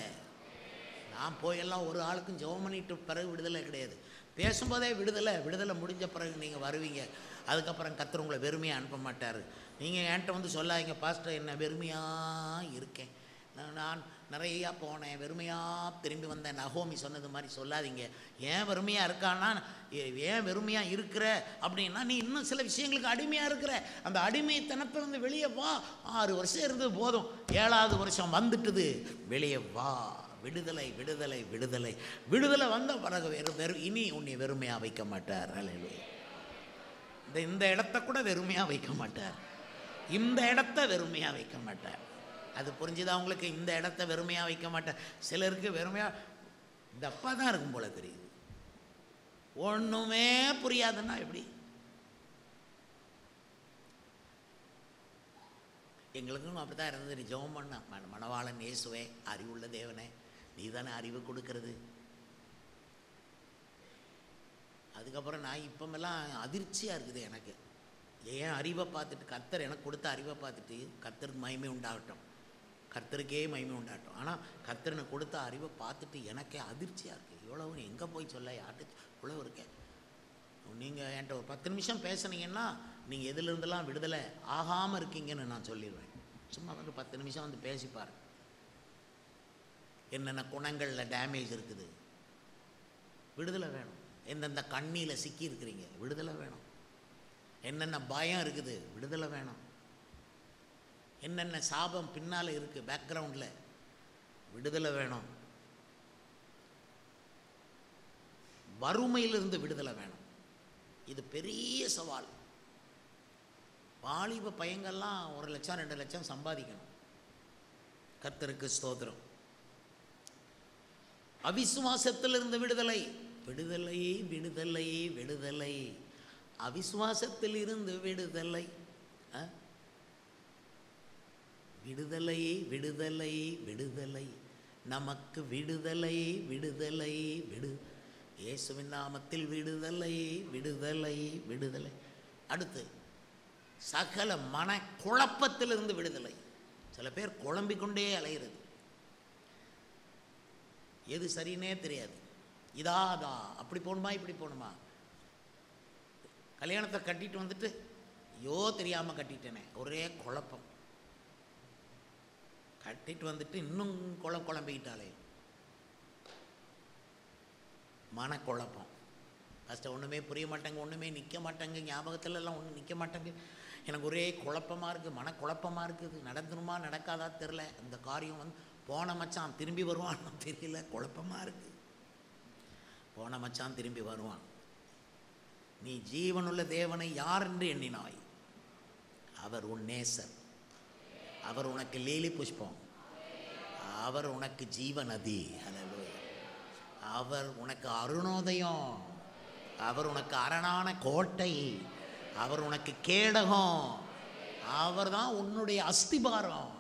Speaker 1: நான் போயெல்லாம் ஒரு ஆளுக்கும் ஜெபம் பண்ணிட்டு பிறகு விடுதலை கிடையாது. பேசும்போதே விடுதலை. விடுதலை முடிஞ்ச பிறகு நீங்கள் வருவீங்க. அதுக்கப்புறம் கர்த்தர் உங்களை வெறுமையாக அனுப்ப மாட்டார். நீங்கள் என்கிட்ட வந்து சொல்லாதீங்க, பாஸ்டர் என்ன வெறுமையாக இருக்கேன், நான் நிறையா போனேன், வெறுமையாக திரும்பி வந்தேன், நகோமி சொன்னது மாதிரி சொல்லாதீங்க. ஏன் வெறுமையாக இருக்கான்னா, ஏன் வெறுமையாக இருக்கிற அப்படின்னா, நீ இன்னும் சில விஷயங்களுக்கு அடிமையாக இருக்கிற. அந்த அடிமைத்தனத்திலிருந்து வெளியே வா. 6 வருஷம் இருந்தது போதும், 7வது வருஷம் வந்துட்டுது, வெளியே வா. விடுதலை விடுதலை விடுதலை. விடுதலை வந்த பிறகு இனி உன்னை வெறுமையாக வைக்க மாட்டார். ஹல்லேலூயா. இந்த இடத்த கூட வெறுமையாக வைக்க மாட்டார். இந்த இடத்த வெறுமையாக வைக்க மாட்டார். அது புரிஞ்சுதான் உங்களுக்கு? இந்த இடத்த வெறுமையாக வைக்க மாட்டார். சிலருக்கு வெறுமையாக தப்பாக தான் இருக்கும் போல தெரியுது. ஒன்றுமே புரியாதுன்னா எப்படி? எங்களுக்கும் அப்படி தான் இருந்தது. நீ ஜெபம் பண்ண மணவாளன் இயேசுவே, அறிவுள்ள தேவனே, நீ தானே அறிவு கொடுக்கறது. அதுக்கப்புறம் நான் இப்போமெல்லாம் அதிர்ச்சியாக இருக்குது எனக்கு. ஏன் அறிவை பார்த்துட்டு, கர்த்தர் எனக்கு கொடுத்த அறிவை பார்த்துட்டு, கர்த்தருக்கு மகிமை உண்டாகட்டும், கர்த்தருக்கே மகிமை உண்டாகட்டும். ஆனால் கர்த்தர் எனக்கு கொடுத்த அறிவை பார்த்துட்டு எனக்கே அதிர்ச்சியாக இருக்குது. இவ்வளவு எங்கே போய் சொல்ல, யார்கிட்ட இவ்வளோ இருக்கேன். நீங்கள் என்கிட்ட ஒரு 10 நிமிஷம் பேசுனீங்கன்னா நீங்கள் எதுலேருந்தெல்லாம் விடுதலை ஆகாமல் இருக்கீங்கன்னு நான் சொல்லிடுவேன். சும்மா வந்து 10 நிமிஷம் வந்து பேசிப்பார். என்னென்ன குணங்களில் டேமேஜ் இருக்குது, விடுதலை வேணும். எந்தெந்த கண்ணியில் சிக்கி இருக்கிறீங்க, விடுதலை வேணும். என்னென்ன பயம் இருக்குது, விடுதலை வேணும். என்னென்ன சாபம் பின்னால் இருக்குது பேக்ரவுண்டில், விடுதலை வேணும். வறுமையிலிருந்து விடுதலை வேணும். இது பெரிய சவால். வாலிப பையங்கள்லாம் 1 லட்சம் 2 லட்சம் சம்பாதிக்கணும். கர்த்தருக்கு ஸ்தோத்திரம். அவிசுவாசத்திலிருந்து விடுதலை. விடுதலை விடுதலை விடுதலை. அவிசுவாசத்தில் இருந்து விடுதலை. விடுதலை விடுதலை விடுதலை. நமக்கு விடுதலை விடுதலை விடு. இயேசுவின் நாமத்தில் விடுதலை விடுதலை விடுதலை. அடுத்து சகல மன குழப்பத்திலிருந்து விடுதலை. சில பேர் குழம்பிக்கொண்டே அலைகிறது, எது சரின்னே தெரியாது. இதா அதா, அப்படி போகணுமா இப்படி போகணுமா. கல்யாணத்தை கட்டிட்டு வந்துட்டு ஐயோ தெரியாமல் கட்டிட்டேனே, ஒரே குழப்பம். கட்டிட்டு வந்துட்டு இன்னும் குழம்பிக்கிட்டாலே மனக்குழப்பம். ஃபஸ்ட்டு ஒன்றுமே புரிய மாட்டேங்க, ஒன்றுமே நிற்க மாட்டேங்க, ஞாபகத்துலலாம் ஒன்றும் நிற்க மாட்டேங்க, எனக்கு ஒரே குழப்பமாக இருக்குது, மனக்குழப்பமாக இருக்குது, நடந்துருமா நடக்காதா தெரில, இந்த காரியம் வந்து போன மச்சான் திரும்பி வருவான்னு தெரியல, குழப்பமாக இருக்குது. போன மச்சான் திரும்பி வருவான். நீ ஜீவனுள்ள தேவனை யார் என்று எண்ணினாய்? அவர் உன் நேசர், அவர் உனக்கு லீலி புஷ்பம், அவர் உனக்கு ஜீவநதி, அவர் உனக்கு அருணோதயம், அவர் உனக்கு அரணான கோட்டை, அவர் உனக்கு கேடகம், அவர் தான் உன்னுடைய அஸ்திபாரம்.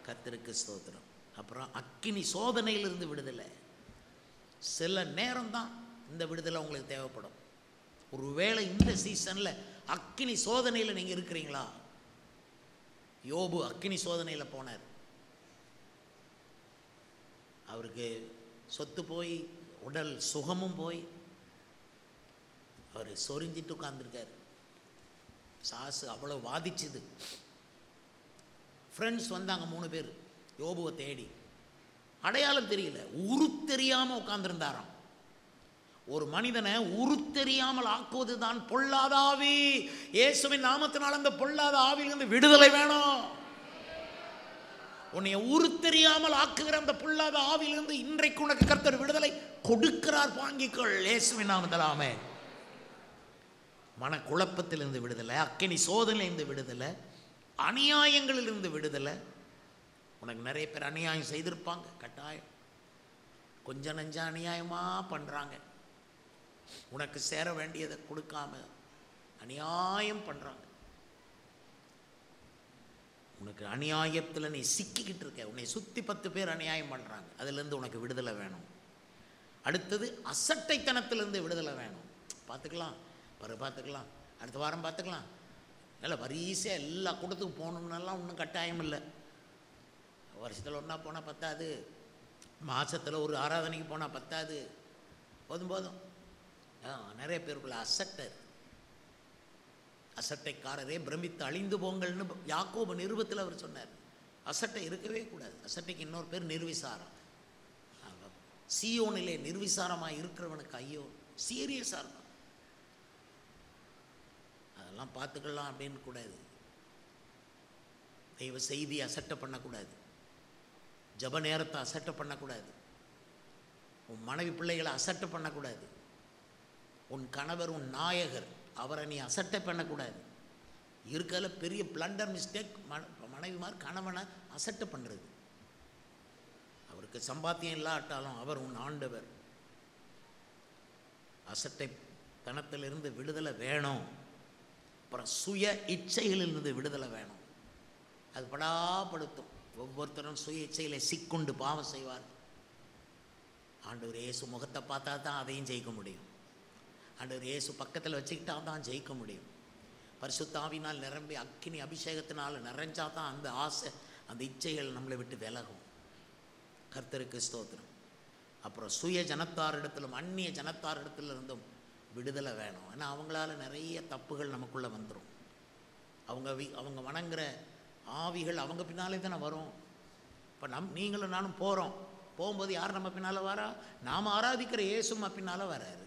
Speaker 1: கர்த்தருக்கு ஸ்தோத்திரம். அப்புறம் அக்கினி சோதனையிலிருந்து விடுதலை. சில நேரம் தான் இந்த விடுதலை உங்களுக்கு தேவைப்படும். ஒருவேளை இந்த சீசனில் அக்கினி சோதனையில் நீங்கள் இருக்கிறீங்களா? யோபு அக்கினி சோதனையில் போனார். அவருக்கு சொத்து போய், உடல் சுகமும் போய், அவர் சொரிஞ்சிட்டு உட்கார்ந்துருக்கார். சாசு அவ்வளோ வாதிச்சுது. ஃப்ரெண்ட்ஸ் வந்தாங்க 3 பேர் யோபுவை தேடி. அடையாளம் தெரியல, உரு தெரியாமல் உட்கார்ந்துருந்தாராம். ஒரு மனிதனை உரு தெரியாமல் ஆக்குவது தான் பொல்லாத ஆவி. இயேசுவின் நாமத்தினால் அந்த பொல்லாத ஆவியிலிருந்து விடுதலை வேணும். உன்னை உரு தெரியாமல் ஆக்குகிற அந்த பொல்லாத ஆவியிலிருந்து இன்றைக்கு உனக்கு கர்த்தர் விடுதலை கொடுக்கிறார். வாங்கிக்கொள் இயேசுவின் நாமத்தில். ஆமென். மனக்குழப்பத்திலிருந்து விடுதலை, அக்கினி சோதனையிலிருந்து விடுதலை, அநியாயங்களிலிருந்து விடுதலை. உனக்கு நிறைய பேர் அநியாயம் செய்திருப்பாங்க, கட்டாயம் கொஞ்சம் நஞ்ச அநியாயமாக பண்ணுறாங்க. உனக்கு சேர வேண்டியதை கொடுக்காம அநியாயம் பண்ணுறாங்க. உனக்கு அநியாயத்தில் நீ சிக்கிக்கிட்டு இருக்க. உன்னை சுற்றி 10 பேர் அநியாயம் பண்ணுறாங்க. அதுலேருந்து உனக்கு விடுதலை வேணும். அடுத்தது அசட்டைத்தனத்திலேருந்து விடுதலை வேணும். பார்த்துக்கலாம், பார்த்துக்கலாம், அடுத்த வாரம் பார்த்துக்கலாம், இல்லை வரிசையாக எல்லா கூட்டத்துக்கும் போகணுன்னெல்லாம் ஒன்றும் கட்டாயம் இல்லை. வருஷத்தில் ஒன்றா போனால் பத்தாது, மாதத்தில் ஒரு ஆராதனைக்கு போனால் பத்தாது, போதும். நிறைய பேருக்குள்ள அசட்டைக்காரரே பிரமித்து அழிந்து போங்கள்னு யாக்கோபு நிருபத்தில் அவர் சொன்னார். அசட்டை இருக்கவே கூடாது. அசட்டைக்கு இன்னொரு பேர் நிர்விசாரம். சீயோனிலே நிர்விசாரமாக இருக்கிறவனுக்கு ஐயோ, சீரியஸாக இருக்கும். அதெல்லாம் பார்த்துக்கலாம் அப்படின்னு கூடாது. தெய்வ செய்தி அசட்டை பண்ணக்கூடாது. ஜப நேரத்தை அசட்டை பண்ணக்கூடாது. உன் மனைவி பிள்ளைகளை அசட்டை பண்ணக்கூடாது. உன் கணவர், உன் நாயகர், அவரை நீ அசட்டை பண்ணக்கூடாது. இருக்கிறதுல பெரிய பிளண்டர் மிஸ்டேக் மனைவிமார் கணவனை அசட்டை பண்ணுறது. அவருக்கு சம்பாத்தியம் இல்லாட்டாலும் அவர் உன் ஆண்டவர். அசட்டை தனத்திலிருந்து விடுதலை வேணும். அப்புறம் சுய இச்சைகளிலிருந்து விடுதலை வேணும். அது படாப்படுத்தும். ஒவ்வொருத்தரும் சுய இச்சையில சிக்குண்டு பாவம் செய்வார். ஆண்டவர் இயேசு முகத்தை பார்த்தா தான் அதையும் ஜெயிக்க முடியும். ஆண்டவர் இயேசு பக்கத்தில் வச்சுக்கிட்டா தான் ஜெயிக்க முடியும். பரிசுத்த ஆவியினால் நிரம்பி அக்கினி அபிஷேகத்தினால் நிறைஞ்சா தான் அந்த ஆசை, அந்த இச்சைகள் நம்மளை விட்டு விலகும். கர்த்தருக்கு ஸ்தோத்திரம். அப்புறம் சுய ஜனத்தாரிடத்திலும் அந்நிய ஜனத்தாரிடத்திலிருந்தும் விடுதலை வேணும். ஏன்னா அவங்களால நிறைய தப்புகள் நமக்குள்ளே வந்துடும். அவங்க வணங்குற ஆவிகள் அவங்க பின்னாலே தானே வரும். இப்போ நீங்களும் நானும் போகும்போது யார் நம்ம பின்னால் வரா? நாம் ஆராதிக்கிற இயேசுமா பின்னால் வராரு.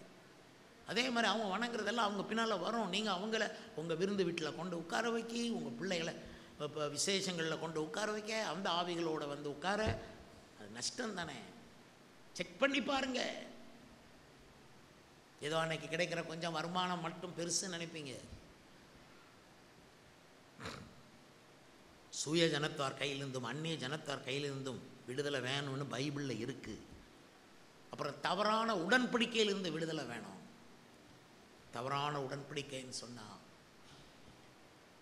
Speaker 1: அதே மாதிரி அவங்க வணங்குறதெல்லாம் அவங்க பின்னால் வரும். நீங்கள் அவங்கள உங்கள் விருந்து வீட்டில் கொண்டு உட்கார வைக்கி, உங்கள் பிள்ளைகளை இப்போ விசேஷங்களில் கொண்டு உட்கார வைக்க, அந்த ஆவிகளோடு வந்து உட்கார, அது நஷ்டம் தானே. செக் பண்ணி பாருங்க. ஏதோ அன்னைக்கு கிடைக்கிற கொஞ்சம் வருமானம் மட்டும் பெருசு நினைப்பீங்க. சுய ஜனத்தார் கையிலிருந்தும் அந்நிய ஜனத்தார் கையிலிருந்தும் விடுதலை வேணும்னு பைபிளில் இருக்குது. அப்புறம் தவறான உடன்படிக்கையிலிருந்து விடுதலை வேணும். தவறான உடன்படிக்கைன்னு சொன்னால்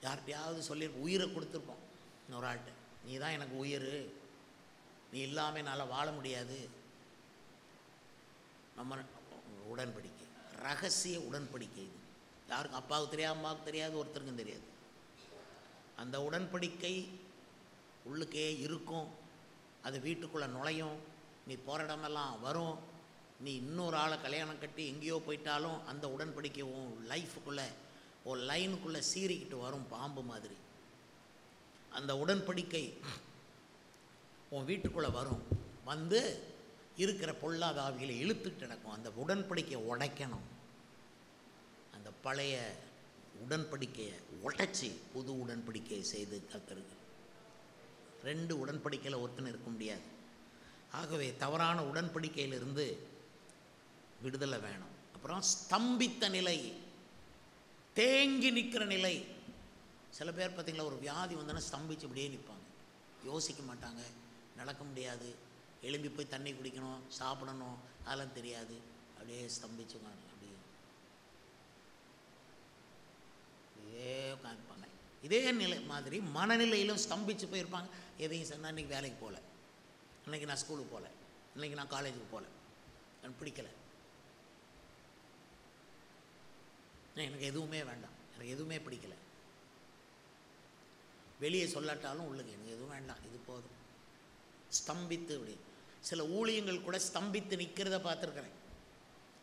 Speaker 1: யார்கிட்டையாவது சொல்லி உயிரை கொடுத்துருப்போம் இன்னொரு ஆள்கிட்ட. நீ தான் எனக்கு உயிர், நீ இல்லாமல் என்னால் வாழ முடியாது. நம்ம உடன்படிக்கை, ரகசிய உடன்படிக்கை. இது யாருக்கும் அப்பாவுக்கு தெரியாது, அம்மாவுக்கு தெரியாது, ஒருத்தருக்கும் தெரியாது. அந்த உடன்படிக்கை உள்ளுக்கே இருக்கும், அது வீட்டுக்குள்ளே நுழையும், நீ போகிற இடமெல்லாம் வரும். நீ இன்னொரு ஆளை கல்யாணம் கட்டி எங்கேயோ போயிட்டாலும் அந்த உடன்படிக்கை உன் லைஃபுக்குள்ளே ஒரு லைனுக்குள்ளே சீறிக்கிட்டு வரும் பாம்பு மாதிரி. அந்த உடன்படிக்கை உன் வீட்டுக்குள்ளே வரும், வந்து இருக்கிற பொல்லாத ஆவிகளை இழுத்துட்டு நடக்கும். அந்த உடன்படிக்கையை உடைக்கணும். அந்த பழைய உடன்படிக்கையை உடைச்சி புது உடன்படிக்கையை செய்து கர்த்தருக்கு. 2 உடன்படிக்கையில் ஒருத்தன் இருக்க முடியாது. ஆகவே தவறான உடன்படிக்கையிலிருந்து விடுதலை வேணும். அப்புறம் ஸ்தம்பித்த நிலை, தேங்கி நிற்கிற நிலை. சில பேர் பார்த்திங்களா, ஒரு வியாதி வந்தோன்னா ஸ்தம்பிச்சு இப்படியே நிற்பாங்க, யோசிக்க மாட்டாங்க, நடக்க முடியாது, எழும்பி போய் தண்ணி குடிக்கணும், சாப்பிடணும், அதெல்லாம் தெரியாது, அப்படியே ஸ்தம்பிச்சுக்காங்க, அப்படியே உட்காந்துப்பாங்க. இதே நிலை மாதிரி மனநிலையிலும் ஸ்தம்பிச்சு போயிருப்பாங்க. எதையும் சொன்னால் இன்றைக்கி வேலைக்கு போகல, இன்றைக்கி நான் ஸ்கூலுக்கு போகல, இன்றைக்கி நான் காலேஜுக்கு போகல, எனக்கு பிடிக்கலை, எனக்கு எதுவுமே வேண்டாம், எனக்கு எதுவுமே பிடிக்கலை, வெளியே சொல்லாட்டாலும் உள்ளுக்கு எனக்கு எதுவும் வேண்டாம், இது போதும். ஸ்தம்பித்து அப்படி சில ஊழியங்கள் கூட ஸ்தம்பித்து நிற்கிறத பார்த்துருக்குறேன்.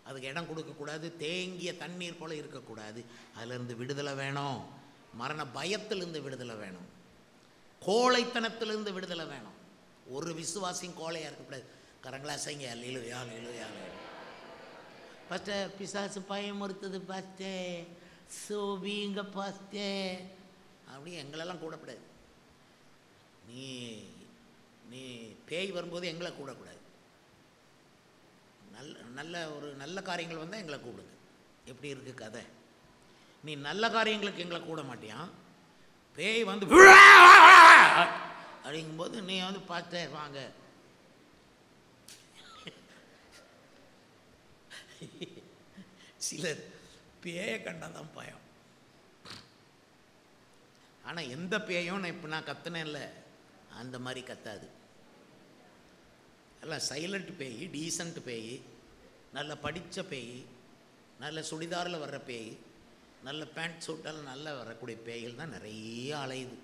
Speaker 1: அதுக்கு இடம் கொடுக்கக்கூடாது, தேங்கிய தண்ணீர் போல் இருக்கக்கூடாது. அதிலிருந்து விடுதலை வேணும். மரண பயத்திலிருந்து விடுதலை வேணும், கோழைத்தனத்திலிருந்து விடுதலை வேணும். ஒரு விசுவாசியும் கோழையாக இருக்கக்கூடாது. கரங்களா செய்ங்க, அல்லேலூயா அல்லேலூயா. பாஸ்டர் பிசாசு பயமுறுத்துது பாஸ்டர், சோபிங்க பாஸ்டர், அப்படி எங்களெல்லாம் கூடக்கூடாது. நீ நீ பேய் வரும்போது எங்களை கூடக்கூடாது. நல்ல காரியங்கள் வந்தால் எங்களை கூடுங்க. எப்படி இருக்குது கதை? நீ நல்ல காரியங்களுக்கு எங்களை கூட மாட்டியான், பேய் வந்து அப்படிங்கும்போது நீ வந்து பார்த்து வாங்க. சிலர் பேயை கண்டாதான் பயம். ஆனால் எந்த பேயும் நான் இப்போ நான் கத்துனேன்ல அந்த மாதிரி கத்தாது. எல்லாம் சைலண்ட் பேய், டீசன்ட் பேய், நல்ல படித்த பேய், நல்ல சுடிதாரில் வர்ற பேய், நல்ல பேண்ட் சூட்டால் நல்லா வரக்கூடிய பேய்கள் தான் நிறைய அலையுது.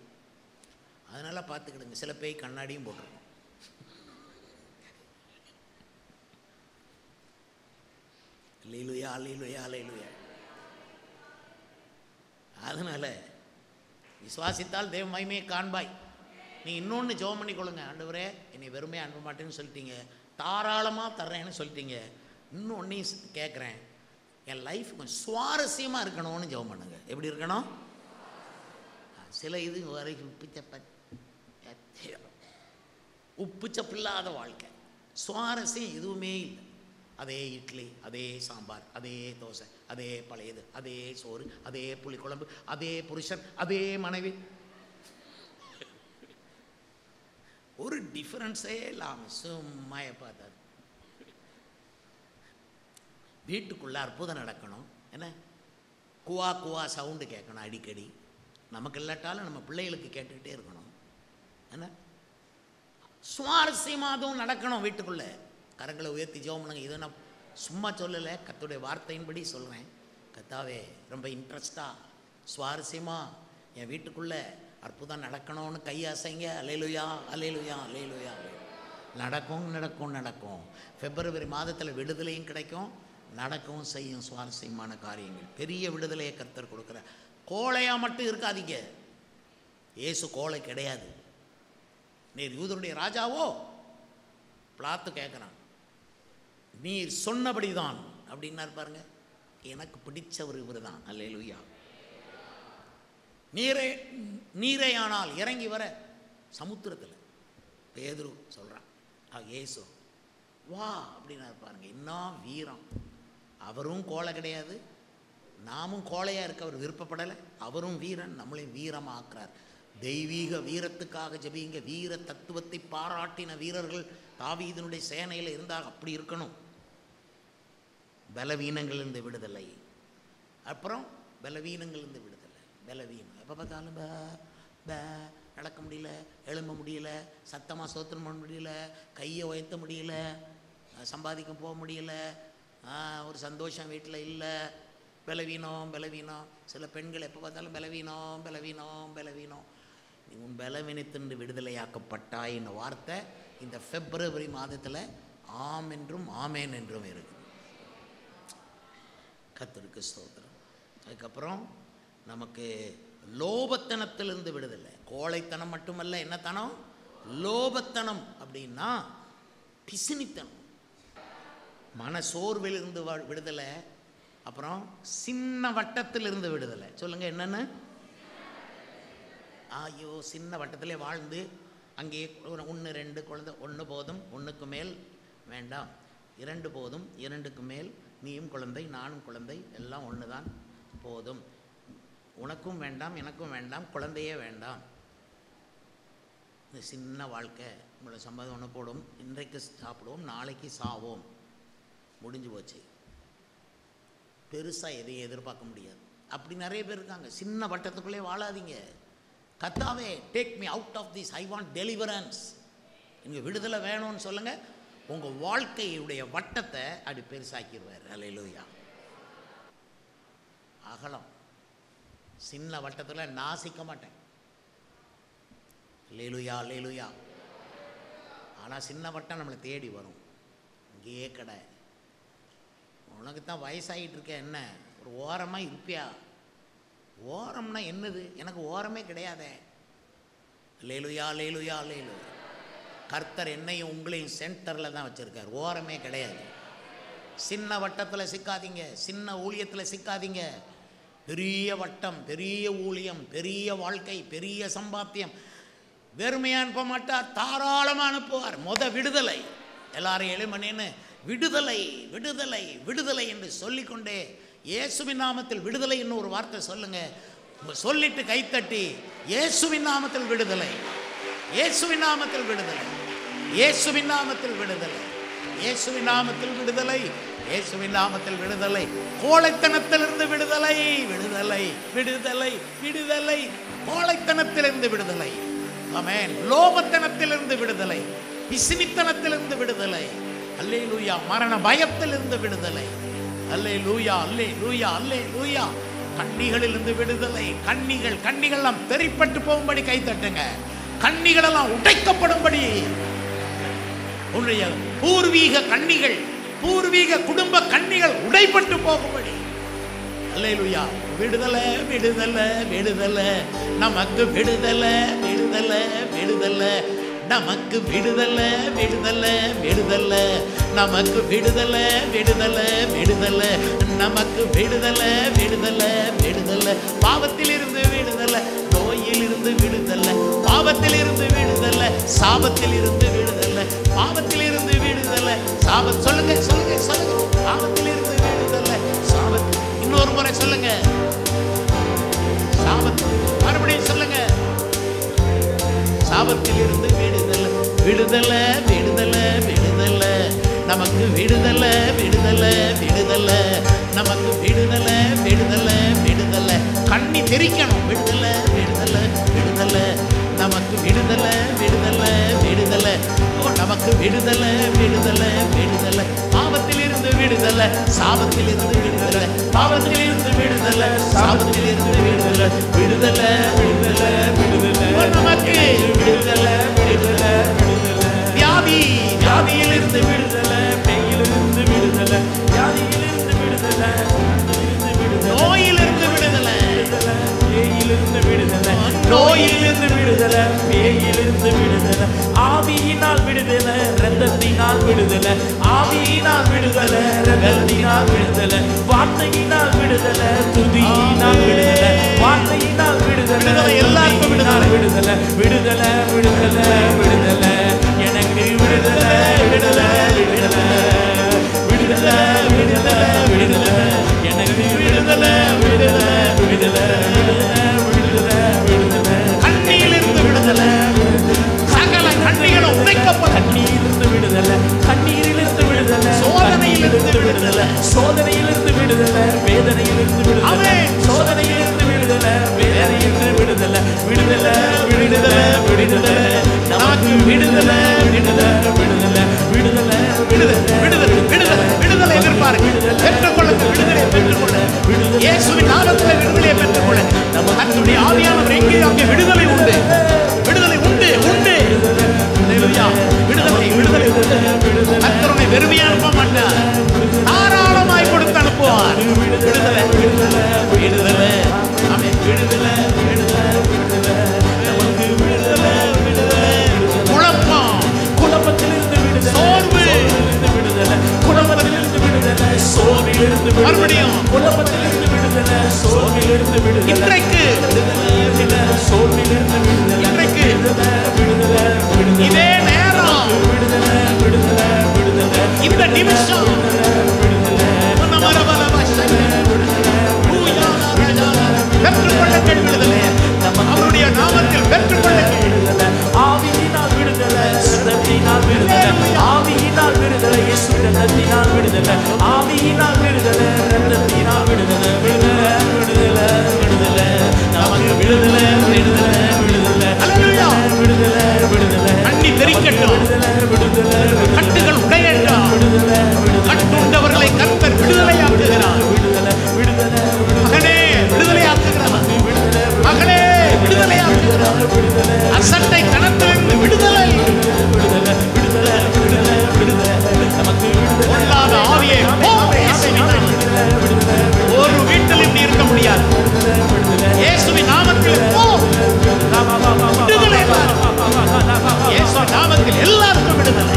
Speaker 1: அதனால் பார்த்துக்கிடுங்க. சில பேய் கண்ணாடியும் போட்டிருக்கோம். அல்லேலூயா அல்லேலூயா அல்லேலூயா. அதனால் விசுவாசித்தால் தேவ மகிமையை காண்பாய். நீ இன்னொன்று ஜெபம் பண்ணி கொள்ளுங்க. ஆண்டவரே என்னை வெறுமையாக அனுப்ப மாட்டேன்னு சொல்லிட்டீங்க, தாராளமாக தர்றேன்னு சொல்லிட்டீங்க. இன்னொன்னையும் கேட்குறேன், என் லைஃப் கொஞ்சம் சுவாரஸ்யமாக இருக்கணும்னு ஜெபம் பண்ணுங்க. எப்படி இருக்கணும்? சில இது வரைக்கும் உப்பு சப்பில்லாத வாழ்க்கை, சுவாரஸ்யம் எதுவுமே இல்லை. அதே இட்லி, அதே சாம்பார், அதே தோசை, அதே பழையது, அதே சோறு, அதே புளிக்குழம்பு, அதே புருஷன், அதே மனைவி, ஒரு டிஃபரன்ஸே இல்லாமல் சும்மாய பார்த்தாரு. வீட்டுக்குள்ளே அற்புதம் நடக்கணும், என்ன குவா குவா சவுண்டு கேட்கணும் அடிக்கடி. நமக்கு இல்லாட்டாலும் நம்ம பிள்ளைகளுக்கு கேட்டுக்கிட்டே இருக்கணும். என்ன சுவாரஸ்யமாக அதுவும் நடக்கணும் வீட்டுக்குள்ளே. கரங்களை உயர்த்தி ஜெபம் பண்ணுங்க. இதை நான் சும்மா சொல்லலை, கர்த்தருடைய வார்த்தையின்படி சொல்கிறேன். கர்த்தாவே ரொம்ப இன்ட்ரெஸ்டாக சுவாரஸ்யமாக என் வீட்டுக்குள்ளே அற்புதம் நடக்கணும்னு கையாசைங்க. அல்லேலூயா அல்லேலூயா அல்லேலூயா. நடக்கும் நடக்கும் நடக்கும். பிப்ரவரி மாதத்தில் விடுதலையும் கிடைக்கும், நடக்கவும் செய்யும் சுவாரஸ்யமான காரியங்கள். பெரிய விடுதலையை கர்த்தர் கொடுக்குற. கோழையாக மட்டும் இருக்காதீங்க. இயேசு கோழை கிடையாது. நீர் யூதருடைய ராஜாவோ? பிலாத்து கேட்குறான், நீர் சொன்னபடி தான் அப்படின்னாரு பாருங்க. எனக்கு பிடிச்சவர் இவர் தான். அல்லேலூயா. நீரே ஆனால் இறங்கி வர சமுத்திரத்தில் பேதுரு சொல்கிறான், இயேசு வா அப்படின்னாரு பாருங்க. இன்னும் வீரம். அவரும் கோழை கிடையாது, நாமும் கோழையாக இருக்க அவர் விருப்பப்படலை. அவரும் வீரன், நம்மளையும் வீரமாக ஆக்குறார். தெய்வீக வீரத்துக்காக ஜெபிங்க. வீர தத்துவத்தை பாராட்டின வீரர்கள் தாவீதினுடைய சேனையில் இருந்தால் அப்படி இருக்கணும். பலவீனங்களிலிருந்து விடுதலை. அப்புறம் பலவீனங்களிலிருந்து விடுதலை. பலவீனம் எப்போ பார்த்தாலும் நடக்க முடியல, எழும்ப முடியல, சத்தமாக சோத்திரம் பண்ண முடியல, கையை உயர்த்த முடியல, சம்பாதிக்க போக முடியல, ஒரு சந்தோஷம் வீட்டில் இல்லை. பலவீனம் பலவீனம். சில பெண்கள் எப்போ பார்த்தாலும் பலவீனம் பலவீனம் பலவீனம். உன் பலவீனத்திலிருந்து விடுதலையாக்கப்பட்டாய் என்ற வார்த்தை இந்த பிப்ரவரி மாதத்தில் ஆம் என்றும் ஆமேன் என்றும் இருக்கு. கர்த்தருக்கு ஸ்தோத்திரம். அதுக்கப்புறம் நமக்கு லோபத்தனத்திலிருந்து விடுதலை. கோழைத்தனம் மட்டுமல்ல, என்ன தனம்? லோபத்தனம் அப்படின்னா பிசினித்தனம். மன சோர்விலிருந்து விடுதலை. அப்புறம் சின்ன வட்டத்திலிருந்து விடுதலை. சொல்லுங்க என்னன்னு? ஐயோ, சின்ன வட்டத்திலே வாழ்ந்து அங்கே 1 2 குழந்தை, 1 போதும், 1க்கு மேல் வேண்டாம், 2 போதும், 2க்கு மேல் நீயும் குழந்தை நானும் குழந்தை, எல்லாம் ஒன்று தான் போதும், உனக்கும் வேண்டாம் எனக்கும் வேண்டாம், குழந்தையே வேண்டாம். இந்த சின்ன வாழ்க்கை. உங்களோட சம்பாதம் ஒன்று போடும், இன்றைக்கு சாப்பிடுவோம் நாளைக்கு சாவோம், முடிஞ்சு போச்சு. பெருசாக எதையும் எதிர்பார்க்க முடியாது. அப்படி நிறைய பேர் இருக்காங்க. சின்ன வட்டத்துக்குள்ளே வாழாதீங்க. கர்த்தாவே, take me out of this, I want deliverance. இங்கே விடுதலை வேணும்னு சொல்லுங்கள். உங்கள் வாழ்க்கையுடைய வட்டத்தை அப்படி பெருசாக்கிடுவார். அல்லேலூயா. அகலம். சின்ன வட்டத்தில் நான் சிக்க மாட்டேன். அல்லேலூயா, அல்லேலூயா. ஆனால் சின்ன வட்டம் நம்மளை தேடி வரும். இங்கேயே கடை. உனக்கு தான் வயசாகிட்டு இருக்க, என்ன ஒரு ஓரமாக இருப்பியா? ஓரம்னா என்னது? எனக்கு ஓரமே கிடையாதே. அல்லேலூயா, அல்லேலூயா, அல்லேலூயா. கர்த்தர் என்னையும் உங்களையும் சென்டரில் தான் வச்சுருக்கார். ஓரமே கிடையாது. சின்ன வட்டத்தில் சிக்காதீங்க, சின்ன ஊழியத்தில் சிக்காதீங்க. பெரிய வட்டம், பெரிய ஊழியம், பெரிய வாழ்க்கை, பெரிய சம்பாத்தியம். வெறுமையாக அனுப்ப மாட்டார், தாராளமாக அனுப்புவார். விடுதலை. எல்லாரும் எழுமணின்னு விடுதலை விடுதலை விடுதலை என்று சொல்லிக்கொண்டே இயேசுவின் நாமத்தில் விடுதலை என்னும் ஒரு வார்த்தை சொல்லுங்க. சொல்லிட்டு கைத்தட்டி இயேசுவின் நாமத்தில் விடுதலை, இயேசுவின் நாமத்தில் விடுதலை, இயேசுவின் நாமத்தில் விடுதலை, இயேசுவின் நாமத்தில் விடுதலை, இயேசுவின் நாமத்தில் விடுதலை. கோழைத்தனத்திலிருந்து விடுதலை, விடுதலை விடுதலை விடுதலை. கோழைத்தனத்திலிருந்து விடுதலை. ஆமென். லோபத்தனத்திலிருந்து விடுதலை, பிசினித்தனத்திலிருந்து விடுதலை. அல்லேலூயா. மரண பயத்திலிருந்து விடுதலை. அல்லேலூயா, அல்லேலூயா, அல்லேலூயா. கண்ணிகளிலிருந்து விடுதலை. கண்ணிகளெல்லாம் தெரிப்பட்டு போகும்படி கை தட்டுங்க. கண்ணிகளெல்லாம் உடைக்கப்படும்படி, உன்னுடைய பூர்வீக கண்ணிகள், பூர்வீக குடும்ப கண்ணிகள் உடைப்பட்டு போகும்படி. அல்லேலூயா. விடுதலை விடுதலை விடுதலை. நமக்கு விடுதலை விடுதலை விடுதலை. நமக்கு விடுதலை விடுதலை விடுதலை. நமக்கு விடுதலை விடுதலை விடுதலை. நமக்கு விடுதலை விடுதலை விடுதலை. பாவத்திலிருந்து விடுதலை, நோயிலிருந்து விடுதலை, பாவத்திலிருந்து விடுதலை, சாபத்திலிருந்து விடுதலை, பாவத்திலிருந்து விடுதலை, சாபம். சொல்லுங்க சொல்லுங்க சொல்லுங்க. பாவத்திலிருந்து விடுதலை, சாபத்தில். இன்னொரு முறை சொல்லுங்க. சாபத்தில். மறுபடியும் சொல்லுங்க. சாபத்திலிருந்து விடுதலை, விடுதலை விடுதலை விடுதலை. நமக்கு விடுதலை விடுதலை விடுதலை. நமக்கு விடுதலை விடுதலை விடுதலை. கண்ணி தெரிக்கணும். விடுதலை விடுதலை விடுதலை. நமக்கு விடுதலை விடுதலை விடுதலை. நமக்கு விடுதலை விடுதலை விடுதலை. பாவத்திலிருந்து விடுதலை, சாபத்திலிருந்து விடுதலை, பாவத்திலிருந்து விடுதலை, சாபத்திலிருந்து விடுதலை, விடுதலை விடுதலை விடுதலை. நமக்கு விடுதலை விடுதலை விடுதலை. வியாதியிலிருந்து விடுதலை, பேயிலிருந்து விடுதலை, வியாதியிலிருந்து விடுதலை, நோயிலிருந்து விடுதலை, பேயிலிருந்து விடுதலை, நோயிலிருந்து விடுதலை, பேயிலிருந்து விடுதலை. ஆவியினால் விடுதலை, இரத்தத்தினால் விடுதலை, ஆவியினால் விடுதலை, இரத்தத்தினால் விடுதலை, வார்த்தையினால் விடுதலை, துதியினால் விடுதலை, வார்த்தையினால் விடுதலை, எல்லாருக்கும் விடுதலை விடுதலை விடுதலை விடுதலை விடுதலை. எனக்கு விடுதலை விடுதலை விடுதலை விடுதலை விடுதலை விடுதலை. எனக்கு விடுதலை விடுதலை விடுதலை விடுதலை விடுதலை. கண்ணியிலிருந்து விடுதலை, சகல கண்ணிகளும் உடைக்கப்பட்ட. கண்ணீரிலிருந்து விடுதலை, கண்ணீரிலிருந்து விடுதலை, சோதனையிலிருந்து விடுதலை, சோதனையிலிருந்து விடுதலை, வேதனையிலிருந்து விடுதலை, சோதனையிலிருந்து விடுதலை, வேதனையிலிருந்து விடுதலை, விடுதலை விடுதலை விடுதலை. நமக்கு விடுதலை விடுதலை விடுதலை விடுதலை விடுதலை விடுதலை விடுதலை விடுதலை. எதிர்பார்க்க பெற்றுக்கொள்ளுங்கள். விடுதலை பெற்றுக்கொள்ள. இயேசுவின் நாமத்தில் விடுதலையை பெற்றுக்கொள்ள. நம்ம கர்த்தருடைய ஆவியானவர் எங்கே அங்கே விடுதலை உண்டு. கிடைக்கட்டும்.
Speaker 2: குழப்பத்திலிருந்து விடுதலை, சோர்விலிருந்து விடுதலை,
Speaker 1: இன்றைக்கு
Speaker 2: விடுதலை, சோர்விலிருந்து விடுதலை,
Speaker 1: இன்றைக்கு
Speaker 2: விடுதலை, விடுதலை, விடுதலை,
Speaker 1: இதே நேரம்
Speaker 2: விடுதலை, விடுதலை, விடுதலை,
Speaker 1: இந்த நிமிஷம் பெற்றுக்கொள்ளுங்கள் விடுதலை. அவருடைய நாமத்தில் பெற்றுக்கொள்ளுங்கள்.
Speaker 2: ஆவியினால் விடுதலை, சுரத்தினால் விடுதலை, ஆவியினால் விடுதலை, இயேசு ரத்தத்தினால் விடுதலை, ஆவியினால் விடுதலை, ரத்தத்தினால் விடுதலை, விடுதலை, விடுதலை, விடுதலை, நமக்கு விடுதலை, விடுதலை, விடுதலை,
Speaker 1: அல்லேலூயா.
Speaker 2: விடுதலை, விடுதலை,
Speaker 1: கண்ணி தெரிக்கட்டும்,
Speaker 2: விடுதலை,
Speaker 1: கட்டுகள் உடையட்டும். கட்டுண்டவர்களை கர்த்தர் விடுதலையாக்குகிறார்.
Speaker 2: விடுதலை, விடுதலை,
Speaker 1: மகனே விடுதலையாக்குகிறார். மகளே விடுதலையாக்குகிறார். அசட்டை தனத்திலிருந்து விடுதலை.
Speaker 2: விடுதலை, விடுதலை, விடுதலை, விடுதலை, நமக்கு விடுதலை,
Speaker 1: பொல்லாத ஆவியே போ, இயேசுவின் நாமத்தில். ஒரு வீட்டிலும் நீ இருக்க முடியாது. இயேசுவின் நாமத்தில் போ. விடுதலை இயேசுவின் நாமத்தில் எல்லாருக்கும் விடுதலை.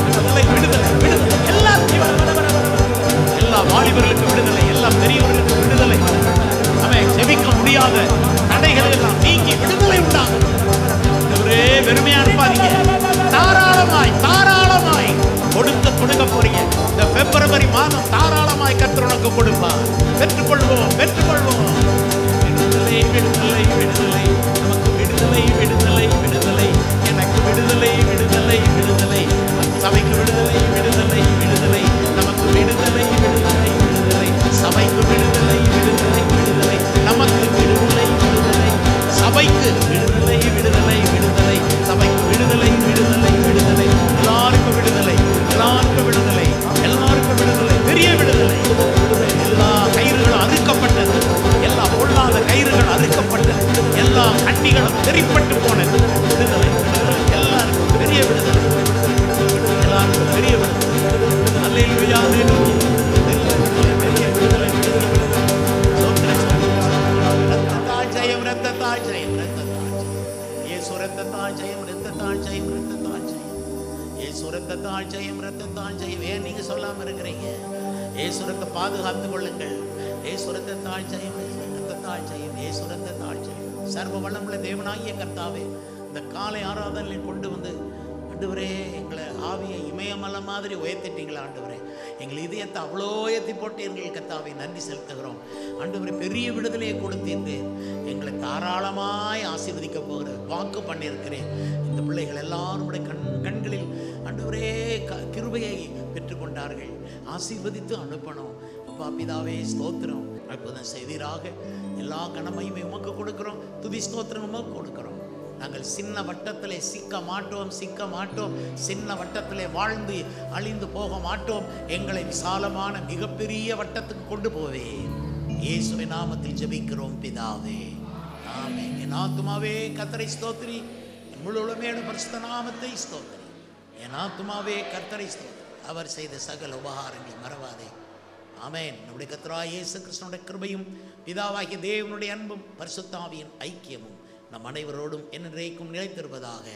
Speaker 1: விடுதலை, விடுதலை, விடுதலை எல்லாருக்கும். எல்லா வாலிபர்களுக்கும் விடுதலை, எல்லா பெரியவர்களுக்கும் விடுதலை. அவன் ஜெபிக்க முடியாத தடைகள் எல்லாம் நீங்கி விடுதலை உண்டாகும். ஒரே வெறுமையா இருப்பாதீங்க. தாராளமாய் தாராளமாய் கொடுக்க போறீங்க. இந்த பிப்ரவரி மாதம் தாராளமாய் கர்த்தர் உனக்கு கொடுப்பார். பெற்றுக்கொள்வோம், பெற்றுக்கொள்வோம். விடுதலை, விடுதலை, விடுதலை, நமக்கு விடுதலை, விடுதலை, விடுதலை, எனக்கு விடுதலை, விடுதலை, விடுதலை, சபைக்கு விடுதலை, விடுதலை, விடுதலை, நமக்கு விடுதலை, விடுதலை, விடுதலை, சபைக்கு விடுதலை, விடுதலை, விடுதலை, நமக்கு விடுதலை, விடுதலை, சபைக்கு விடுதலை, விடுதலை, விடுதலை, சபைக்கு விடுதலை, விடுதலை, விடுதலை, எல்லாருக்கும் விடுதலை, எல்லாருக்கும் விடுதலை, எல்லாருக்கும் விடுதலை, பெரிய விடுதலை. எல்லா கயிறுகளும் அறுக்கப்பட்டது, எல்லா பொல்லாத கயிறுகள் அறுக்கப்பட்டது, எல்லா கண்ணிகளும் தெரிப்பட்டு போனது. விடுதலை, விடுதலை, எல்லாருக்கும் பெரிய விடுதலை, எல்லாருக்கும் பெரிய விடுதலை. அல்லேலூயா, அல்லேலூயா. பெரிய விடுதலை, பெரிய விடுதலை. ரத்தத்தால் ஜெயம், ரத்தத்தால் ஜெயம், ரத்தத்தால் ஜெயம். இயேசு ரத்தத்தால் ஜெயம், ரத்தத்தால் ஜெயம், ரத்தத்தால் ஜெயம். இயேசு ரத்தத்தால் ஜெயம், ரத்தத்தால் ஜெயம். ஏன் நீங்க சொல்லாம இருக்கிறீங்க? இயேசு ரத்தத்தை பாதுகாத்துக் கொள்ளுங்கள். இயேசு ரத்தத்தால் ஜெயம், ரத்தத்தால் ஜெயம், இயேசு ரத்தத்தால் ஜெயம். சர்வ வல்லமுள்ள தேவனாகிய கர்த்தாவே, இந்த காலை ஆராதனையில் கொண்டு வந்து ஆண்டவரே எங்களை ஆவியை இமயமலை மாதிரி உயர்த்திட்டீங்களா ஆண்டவரே. எங்கள் இதயத்தை அவ்வளோ உயர்த்தி போட்டீர்கள் கர்த்தாவே, நன்றி செலுத்துகிறோம் ஆண்டவரே. பெரிய விடுதலையை கொடுத்தீர்கள். எங்களை தாராளமாய் ஆசீர்வதிக்க போகிற வாக்கு பண்ணியிருக்கிறேன். இந்த பிள்ளைகள் எல்லாரும் கண்களில் ஆண்டவரே கிருபையை பெற்றுக்கொண்டார்கள். ஆசீர்வதித்து அனுப்பணும். அப்பா பிதாவே ஸ்தோத்திரம். அற்புதம் செய்வீராக. எல்லா கனமையுமே உமக்கு கொடுக்கிறோம். துதி ஸ்தோத்திரம் உமக்கு கொடுக்கிறோம். நாங்கள் சின்ன வட்டத்திலே சிக்க மாட்டோம், சிக்க மாட்டோம். சின்ன வட்டத்திலே வாழ்ந்து அழிந்து போக மாட்டோம். எங்களை விசாலமான மிகப்பெரிய வட்டத்துக்கு கொண்டு போவே. இயேசுவின் நாமத்தில் ஜெபிக்கிறோம் பிதாவே, ஆமென். என் ஆத்துமாவே கர்த்தரை ஸ்தோத்திரி, என் முழு உளமையோடு பரிசுத்த நாமத்தை ஸ்தோத்திரி. என் ஆத்துமாவே கர்த்தரை ஸ்தோத்திரி, அவர் செய்த சகல உபகாரங்களை மறவாதே. ஆமென். நம்முடைய கர்த்தராகிய இயேசு கிறிஸ்துவினுடைய கிருபையும் பிதாவாகிய தேவனுடைய அன்பும் பரிசுத்த ஆவியின் ஐக்கியமும் நம் அனைவரோடும் என்றென்றைக்கும் நிலைத்திருப்பதாக.